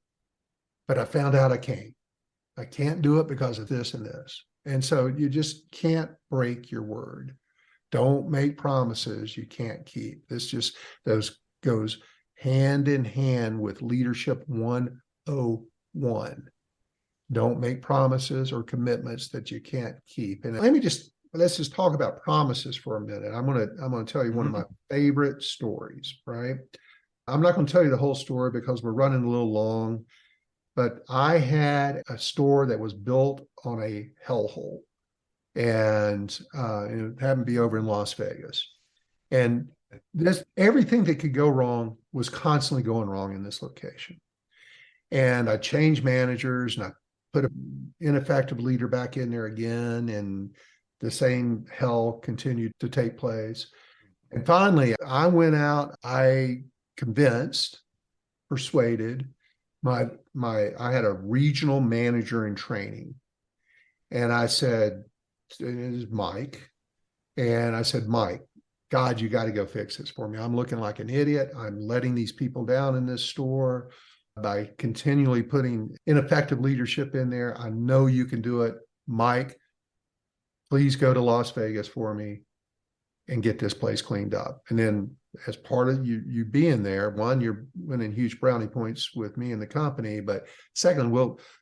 but I found out I can't. I can't do it because of this and this. And so you just can't break your word. Don't make promises you can't keep. Those goes hand in hand with leadership 101. Don't make promises or commitments that you can't keep. And let's just talk about promises for a minute. I'm going to tell you one of my favorite stories, right? I'm not going to tell you the whole story because we're running a little long, but I had a store that was built on a hellhole. And it happened to be over in Las Vegas. And everything that could go wrong was constantly going wrong in this location. And I changed managers, and I put an ineffective leader back in there again, and the same hell continued to take place. And finally, I went out, I convinced, persuaded I had a regional manager in training. And I said, it is Mike. And I said, Mike, God, you got to go fix this for me. I'm looking like an idiot. I'm letting these people down in this store by continually putting ineffective leadership in there. I know you can do it. Mike, please go to Las Vegas for me and get this place cleaned up. And then as part of you being there, one, you're winning huge brownie points with me and the company. But second,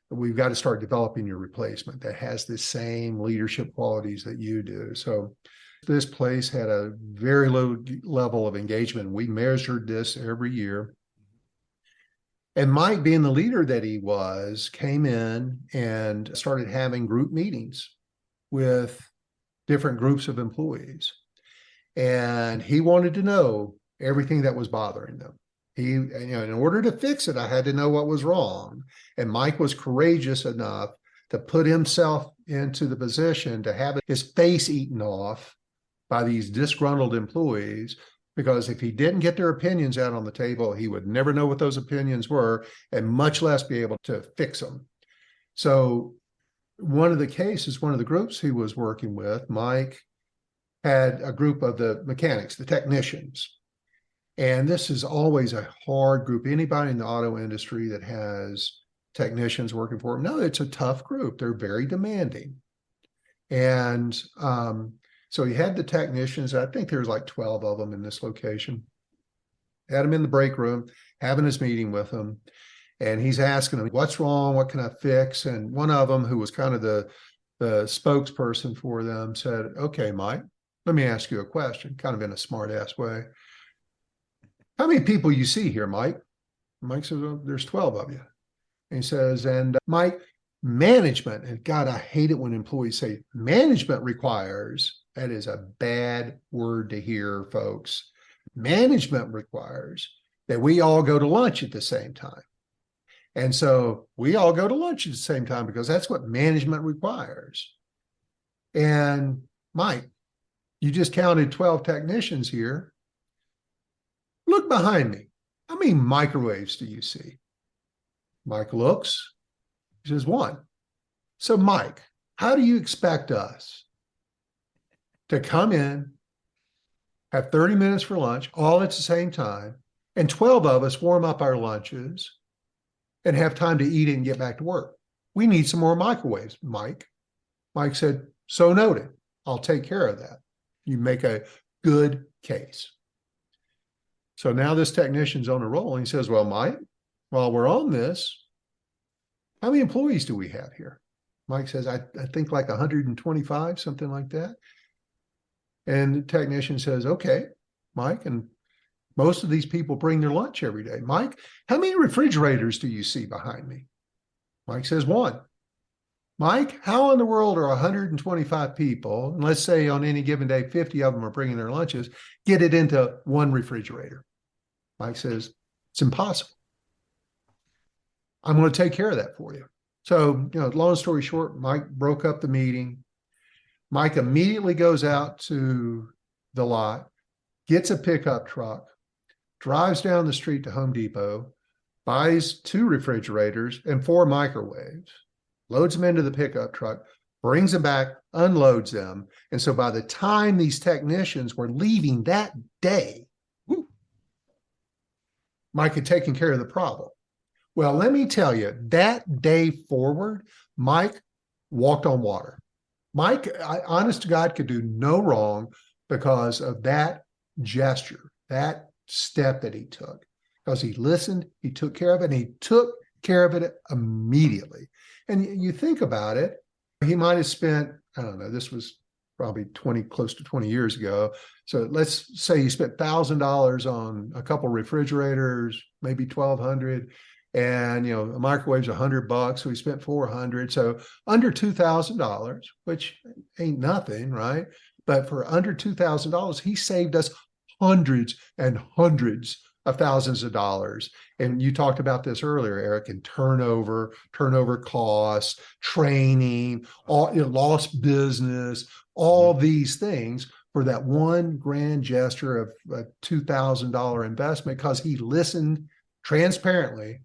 we've got to start developing your replacement that has the same leadership qualities that you do. So this place had a very low level of engagement. We measured this every year. And Mike, being the leader that he was, came in and started having group meetings with different groups of employees. And he wanted to know everything that was bothering them. In order to fix it, I had to know what was wrong. And Mike was courageous enough to put himself into the position to have his face eaten off by these disgruntled employees, because if he didn't get their opinions out on the table, he would never know what those opinions were, and much less be able to fix them. So one of the groups he was working with, Mike had a group of the mechanics, the technicians. And this is always a hard group. Anybody in the auto industry that has technicians working for them, no, it's a tough group. They're very demanding. And so he had the technicians. I think there's like 12 of them in this location. Had them in the break room, having his meeting with them. And he's asking them, what's wrong? What can I fix? And one of them, who was kind of the spokesperson for them, said, okay, Mike, let me ask you a question, kind of in a smart ass way. How many people you see here, Mike? Mike says, well, there's 12 of you. And he says, and Mike, management, and God, I hate it when employees say management requires. That is a bad word to hear, folks. Management requires that we all go to lunch at the same time. And so we all go to lunch at the same time because that's what management requires. And Mike, you just counted 12 technicians here. Look behind me. How many microwaves do you see? Mike looks. He says, one. So Mike, how do you expect us to come in, have 30 minutes for lunch, all at the same time, and 12 of us warm up our lunches and have time to eat it and get back to work? We need some more microwaves, Mike. Mike said, so noted. I'll take care of that. You make a good case. So now this technician's on a roll, and he says, well, Mike, while we're on this, how many employees do we have here? Mike says, I think like 125, something like that. And the technician says, okay, Mike, and most of these people bring their lunch every day. Mike, how many refrigerators do you see behind me? Mike says, one. Mike, how in the world are 125 people, and let's say on any given day, 50 of them are bringing their lunches, get it into one refrigerator? Mike says, it's impossible. I'm going to take care of that for you. So, long story short, Mike broke up the meeting. Mike immediately goes out to the lot, gets a pickup truck, drives down the street to Home Depot, buys 2 refrigerators and 4 microwaves, loads them into the pickup truck, brings them back, unloads them. And so by the time these technicians were leaving that day, Mike had taken care of the problem. Well, let me tell you, that day forward, Mike walked on water. Mike, honest to God, could do no wrong because of that gesture, that step that he took. Because he listened, he took care of it, and he took care of it immediately. And you think about it, he might have spent, I don't know, this was probably close to 20 years ago. So let's say he spent $1,000 on a couple refrigerators, maybe $1,200. And, a microwave's $100, so he spent $400. So under $2,000, which ain't nothing, right? But for under $2,000, he saved us hundreds and hundreds of thousands of dollars. And you talked about this earlier, Eric, and turnover costs, training, all lost business, all these things for that one grand gesture of a $2,000 investment because he listened transparently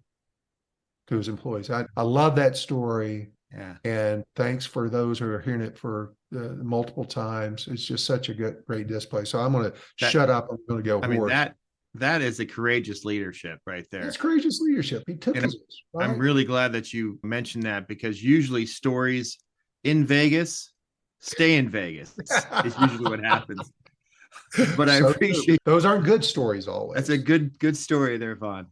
to his employees. I love that story. Yeah. And thanks for those who are hearing it for multiple times. It's just such a great display. So I'm going to shut up. I'm going to go. I mean, that is a courageous leadership right there. That's courageous leadership. He took his, right? I'm really glad that you mentioned that, because usually stories in Vegas stay in Vegas. It's usually what happens. But I appreciate those aren't good stories always. That's a good story there, Vaughn.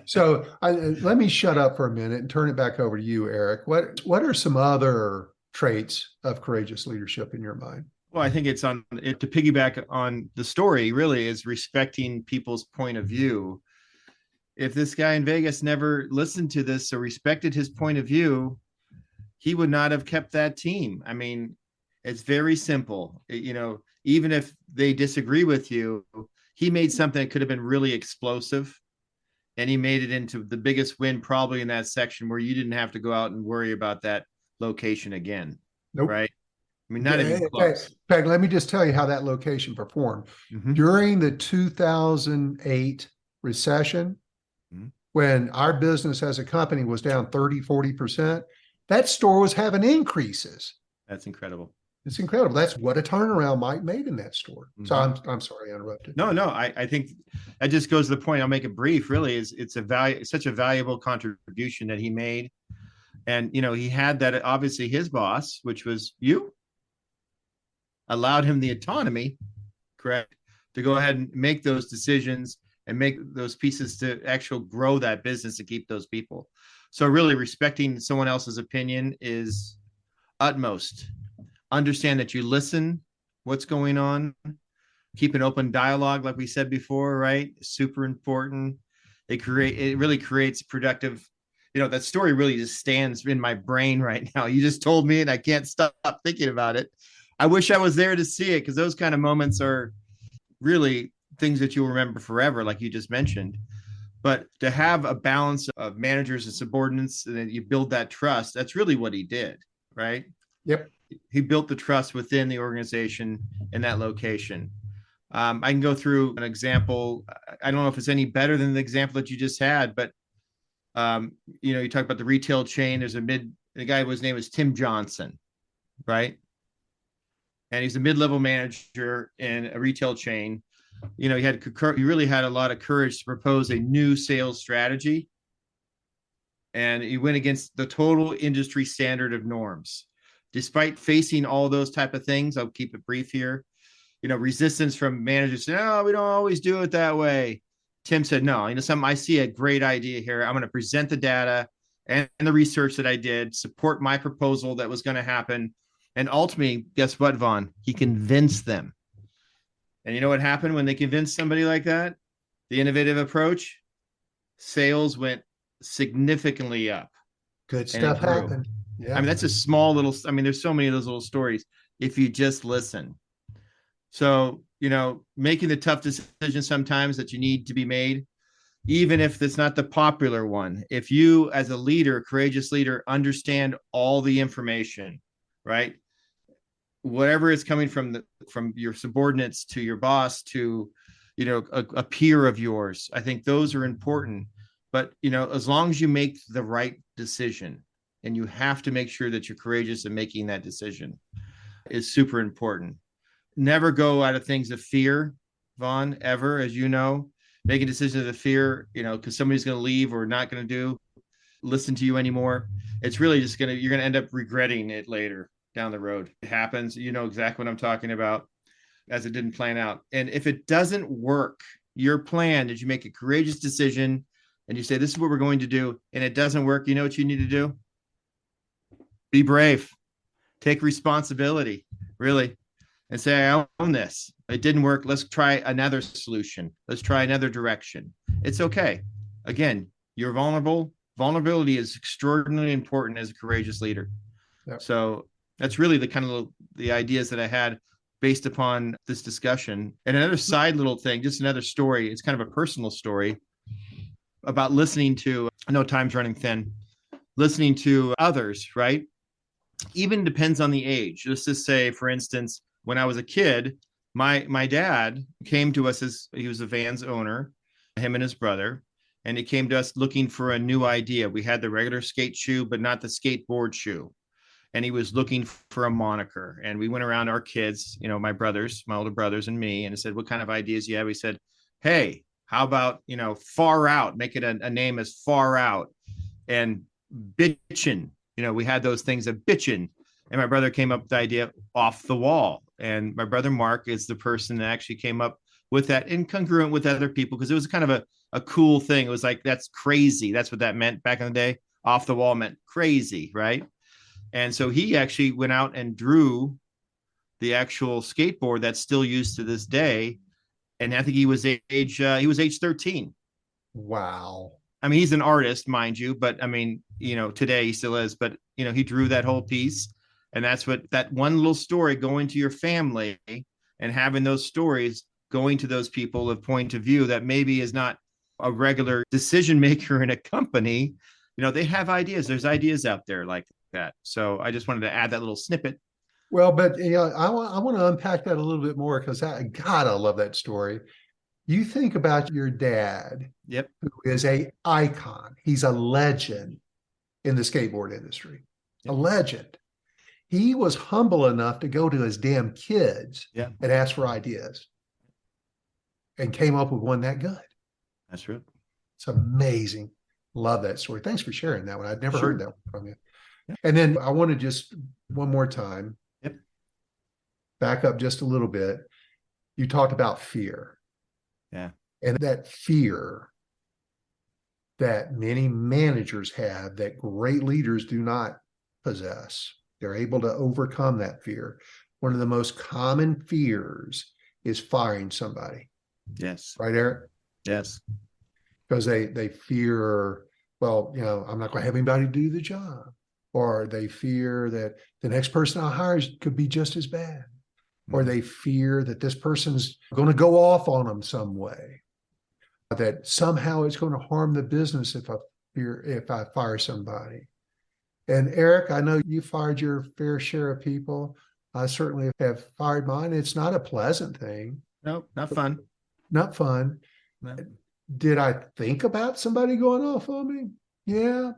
So let me shut up for a minute and turn it back over to you, Eric. What are some other traits of courageous leadership in your mind? Well, I think it's to piggyback on the story, really, is respecting people's point of view. If this guy in Vegas never listened to this or respected his point of view, he would not have kept that team. I mean, it's very simple. Even if they disagree with you, he made something that could have been really explosive, and he made it into the biggest win probably in that section, where you didn't have to go out and worry about that location again. Nope. Right? I mean, not even close. In fact, let me just tell you how that location performed. Mm-hmm. During the 2008 recession, mm-hmm. when our business as a company was down 30-40%, that store was having increases. That's incredible. It's incredible. That's what a turnaround Mike made in that store. Mm-hmm. So I'm sorry I interrupted. No, I think that just goes to the point. I'll make it brief. Really, it's such a valuable contribution that he made, and he had that. Obviously, his boss, which was you, allowed him the autonomy, correct, to go ahead and make those decisions and make those pieces to actually grow that business and keep those people. So really respecting someone else's opinion is utmost. Understand that you listen what's going on, keep an open dialogue, like we said before, right? Super important. It really creates productive, that story really just stands in my brain right now. You just told me and I can't stop thinking about it. I wish I was there to see it, because those kind of moments are really things that you'll remember forever, like you just mentioned. But to have a balance of managers and subordinates, and then you build that trust, that's really what he did, right? Yep. He built the trust within the organization in that location. I can go through an example. I don't know if it's any better than the example that you just had, but you talk about the retail chain. There's the guy whose name is Tim Johnson, right? And he's a mid-level manager in a retail chain. He really had a lot of courage to propose a new sales strategy. And he went against the total industry standard of norms. Despite facing all those type of things, I'll keep it brief here, resistance from managers saying, "No, we don't always do it that way." Tim said, "No, I see a great idea here. I'm going to present the data and the research that I did, support my proposal that was going to happen." And ultimately, guess what, Vaughn? He convinced them. And you know what happened when they convinced somebody like that? The innovative approach, sales went significantly up. Good stuff happened. Yeah. I mean, that's a small little, there's so many of those little stories if you just listen. So, making the tough decisions sometimes that you need to be made, even if it's not the popular one. If you, as a leader, courageous leader, understand all the information, right? Whatever is coming from your subordinates to your boss to, a peer of yours, I think those are important. But, as long as you make the right decision, and you have to make sure that you're courageous in making that decision, is super important. Never go out of things of fear, Vaughn, ever, as you know. Making decisions of fear, because somebody's going to leave or not going to listen to you anymore. It's really just you're going to end up regretting it later down the road. It happens. You know exactly what I'm talking about, as it didn't plan out. And if it doesn't work, your plan is you make a courageous decision and you say, "This is what we're going to do," and it doesn't work, you know what you need to do? Be brave. Take responsibility, really, and say, "I own this. It didn't work. Let's try another solution. Let's try another direction." It's okay. Again, you're vulnerable. Vulnerability is extraordinarily important as a courageous leader. Yep. So that's really the kind of the ideas that I had based upon this discussion. And another side little thing, just another story. It's kind of a personal story about listening to, I know time's running thin, listening to others, right? Even depends on the age. Let's just say, for instance, when I was a kid, my dad came to us as he was a Vans owner, him and his brother, and he came to us looking for a new idea. We had the regular skate shoe, but not the skateboard shoe. And he was looking for a moniker. And we went around our kids, you know, my brothers, my older brothers and me, and said, what kind of ideas do you have? We said, hey, how about, you know, far out, make it a name as far out, and bitchin'. You know, we had those things of bitchin'. And my brother came up with the idea off the wall. And my brother Mark is the person that actually came up with that, incongruent with other people, because it was kind of a cool thing. It was like, that's crazy. That's what that meant back in the day. Off the wall meant crazy, right? And so he actually went out and drew the actual skateboard that's still used to this day. And I think he was age 13. Wow. I mean, he's an artist, mind you, but I mean, you know, today he still is, but you know, he drew that whole piece. And that's what that one little story going to your family and having those stories going to those people of point of view that maybe is not a regular decision maker in a company. You know, they have ideas. There's ideas out there like that. So I just wanted to add that little snippet. Well, but you know, I want to unpack that a little bit more, because God, I love that story. You think about your dad, Yep. who is a icon. He's a legend in the skateboard industry, Yep. a legend. He was humble enough to go to his damn kids and ask for ideas, and came up with one that good. That's true. It's amazing. Love that story. Thanks for sharing that one. I'd never heard that one from you. Yeah. And then I want to just one more time, back up just a little bit. You talked about fear. Yeah. And that fear that many managers have that great leaders do not possess. They're able to overcome that fear. One of the most common fears is firing somebody. Yes. Right, Eric? Yes. Because they fear, well, you know, I'm not going to have anybody do the job. Or they fear that the next person I hire could be just as bad. Or they fear that this person's going to go off on them some way, that somehow it's going to harm the business if I fire somebody. And Eric, I know you fired your fair share of people. I certainly have fired mine. It's not a pleasant thing. No, not fun. Not fun. No. Did I think about somebody going off on me? Yeah,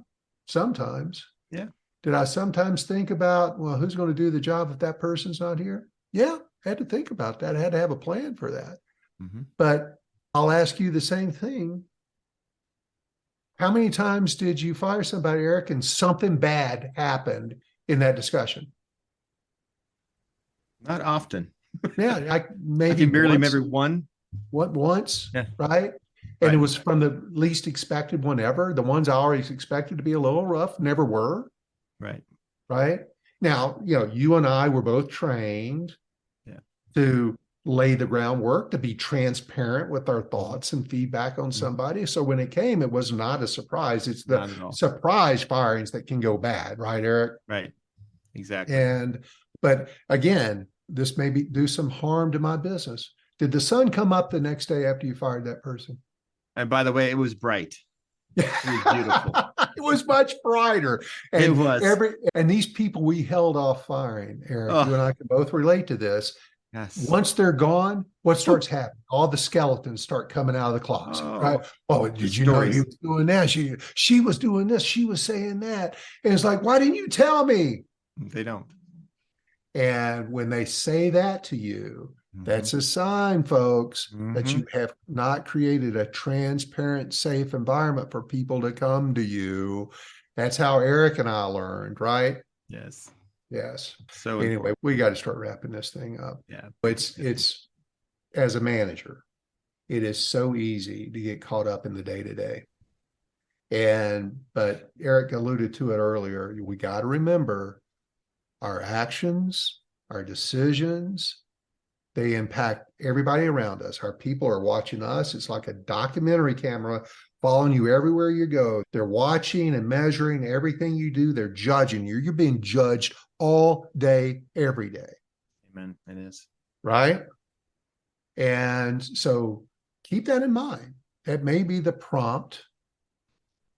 sometimes. Yeah. Did I sometimes think about, well, who's going to do the job if that person's not here? Yeah, I had to think about that. I had to have a plan for that. Mm-hmm. But I'll ask you the same thing. How many times did you fire somebody, Eric, and something bad happened in that discussion? Not often. Yeah, I I can barely remember one. Once, Yeah. right? And it was from the least expected one ever. The ones I always expected to be a little rough never were. Right. Right. Now, you know, you and I were both trained to lay the groundwork, to be transparent with our thoughts and feedback on somebody. So when it came, it was not a surprise. It's the surprise firings that can go bad, right, Eric? Right. Exactly. But again, this may do some harm to my business. Did the sun come up the next day after you fired that person? And by the way, it was bright. It was beautiful. It was much brighter. And it was. And these people we held off firing, Eric, you and I can both relate to this. Yes. Once they're gone, what starts happening? All the skeletons start coming out of the closet, right? Oh, did you know he was doing that? She was doing this. She was saying that. And it's like, why didn't you tell me? They don't. And when they say that to you, that's a sign, folks, that you have not created a transparent, safe environment for people to come to you. That's how Eric and I learned, right? Yes. Yes. So anyway, we got to start wrapping this thing up. Yeah. It's as a manager, it is so easy to get caught up in the day-to-day. But Eric alluded to it earlier. We got to remember our actions, our decisions, they impact everybody around us. Our people are watching us. It's like a documentary camera following you everywhere you go. They're watching and measuring everything you do. They're judging you. You're being judged all day, every day. Amen. It is. Right? And so keep that in mind. That may be the prompt,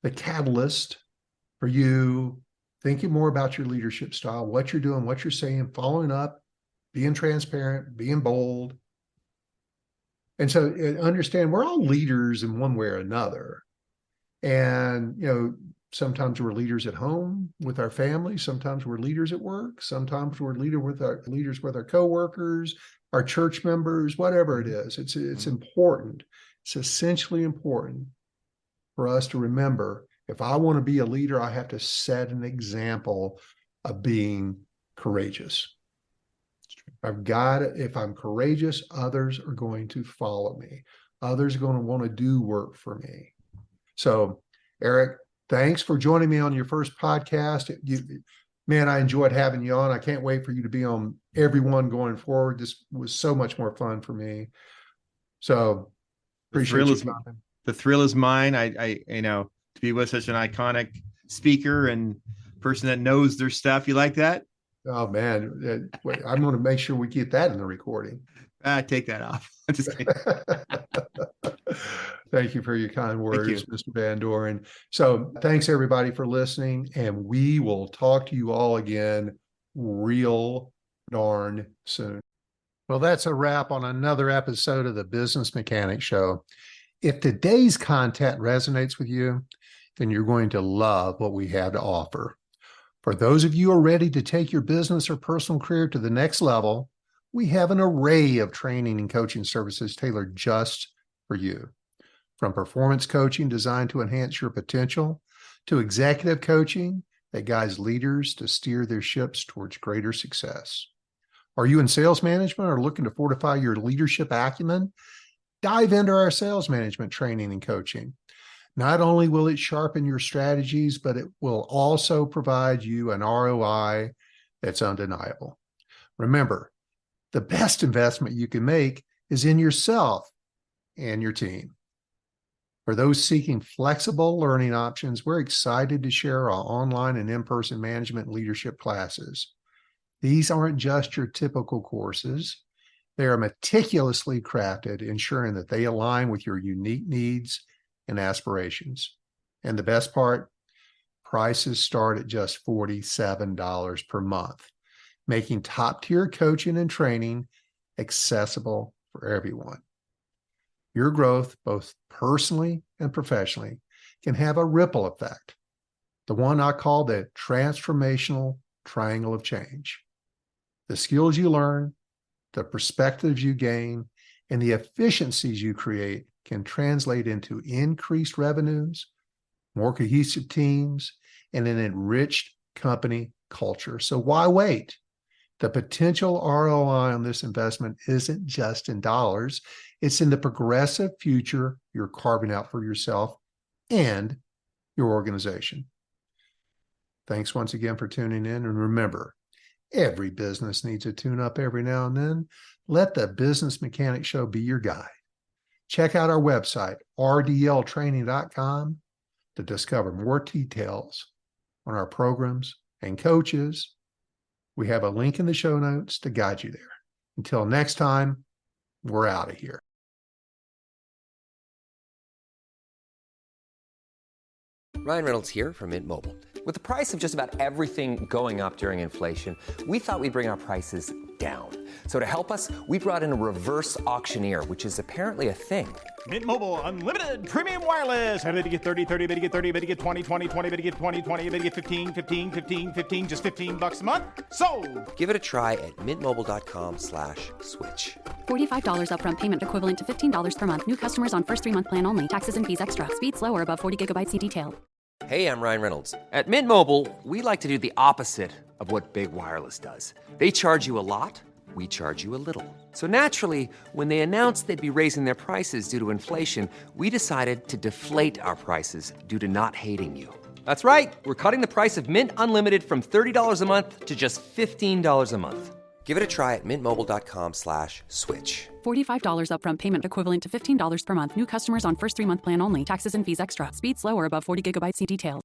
the catalyst for you thinking more about your leadership style, what you're doing, what you're saying, following up, being transparent, being bold. And so understand we're all leaders in one way or another. And, sometimes we're leaders at home with our family. Sometimes we're leaders at work. Sometimes we're leaders with our coworkers, our church members, whatever it is. It's important. It's essentially important for us to remember, if I want to be a leader, I have to set an example of being courageous. If I'm courageous, others are going to follow me. Others are going to want to do work for me. So, Eric, thanks for joining me on your first podcast. Man, I enjoyed having you on. I can't wait for you to be on every one going forward. This was so much more fun for me. So appreciate your time. The thrill is mine. I to be with such an iconic speaker and person that knows their stuff. You like that? Oh man, I'm going to make sure we get that in the recording. Take that off. Just kidding. Thank you for your kind words, Mr. Van Doren. So thanks everybody for listening, and we will talk to you all again real darn soon. Well, that's a wrap on another episode of the Business Mechanic Show. If today's content resonates with you, then you're going to love what we have to offer. For those of you who are ready to take your business or personal career to the next level, we have an array of training and coaching services tailored just for you. From performance coaching designed to enhance your potential, to executive coaching that guides leaders to steer their ships towards greater success. Are you in sales management or looking to fortify your leadership acumen? Dive into our sales management training and coaching. Not only will it sharpen your strategies, but it will also provide you an ROI that's undeniable. Remember, the best investment you can make is in yourself and your team. For those seeking flexible learning options, we're excited to share our online and in-person management leadership classes. These aren't just your typical courses. They are meticulously crafted, ensuring that they align with your unique needs and aspirations. And the best part, prices start at just $47 per month, making top-tier coaching and training accessible for everyone. Your growth, both personally and professionally, can have a ripple effect, the one I call the transformational triangle of change. The skills you learn, the perspectives you gain, and the efficiencies you create can translate into increased revenues, more cohesive teams, and an enriched company culture. So why wait? The potential ROI on this investment isn't just in dollars, it's in the progressive future you're carving out for yourself and your organization. Thanks once again for tuning in. And remember, every business needs a tune-up every now and then. Let the Business Mechanic Show be your guide. Check out our website, rdltraining.com, to discover more details on our programs and coaches. We have a link in the show notes to guide you there. Until next time, we're out of here. Ryan Reynolds here from Mint Mobile. With the price of just about everything going up during inflation, we thought we'd bring our prices down. So to help us, we brought in a reverse auctioneer, which is apparently a thing. Mint Mobile Unlimited Premium Wireless. How to get 30, 30, bit to get 30, bit to get 20, 20, 20, bit to get 20, 20, bit to get 15, 15, 15, 15, just $15 a month? Sold! Give it a try at mintmobile.com/switch. $45 upfront payment equivalent to $15 per month. New customers on first 3-month plan only. Taxes and fees extra. Speed slower above 40 gigabytes. See detail. Hey, I'm Ryan Reynolds. At Mint Mobile, we like to do the opposite of what Big Wireless does. They charge you a lot, we charge you a little. So naturally, when they announced they'd be raising their prices due to inflation, we decided to deflate our prices due to not hating you. That's right. We're cutting the price of Mint Unlimited from $30 a month to just $15 a month. Give it a try at mintmobile.com/switch. $45 upfront payment equivalent to $15 per month. New customers on first 3-month plan only. Taxes and fees extra. Speed slower above 40 gigabytes. See detail.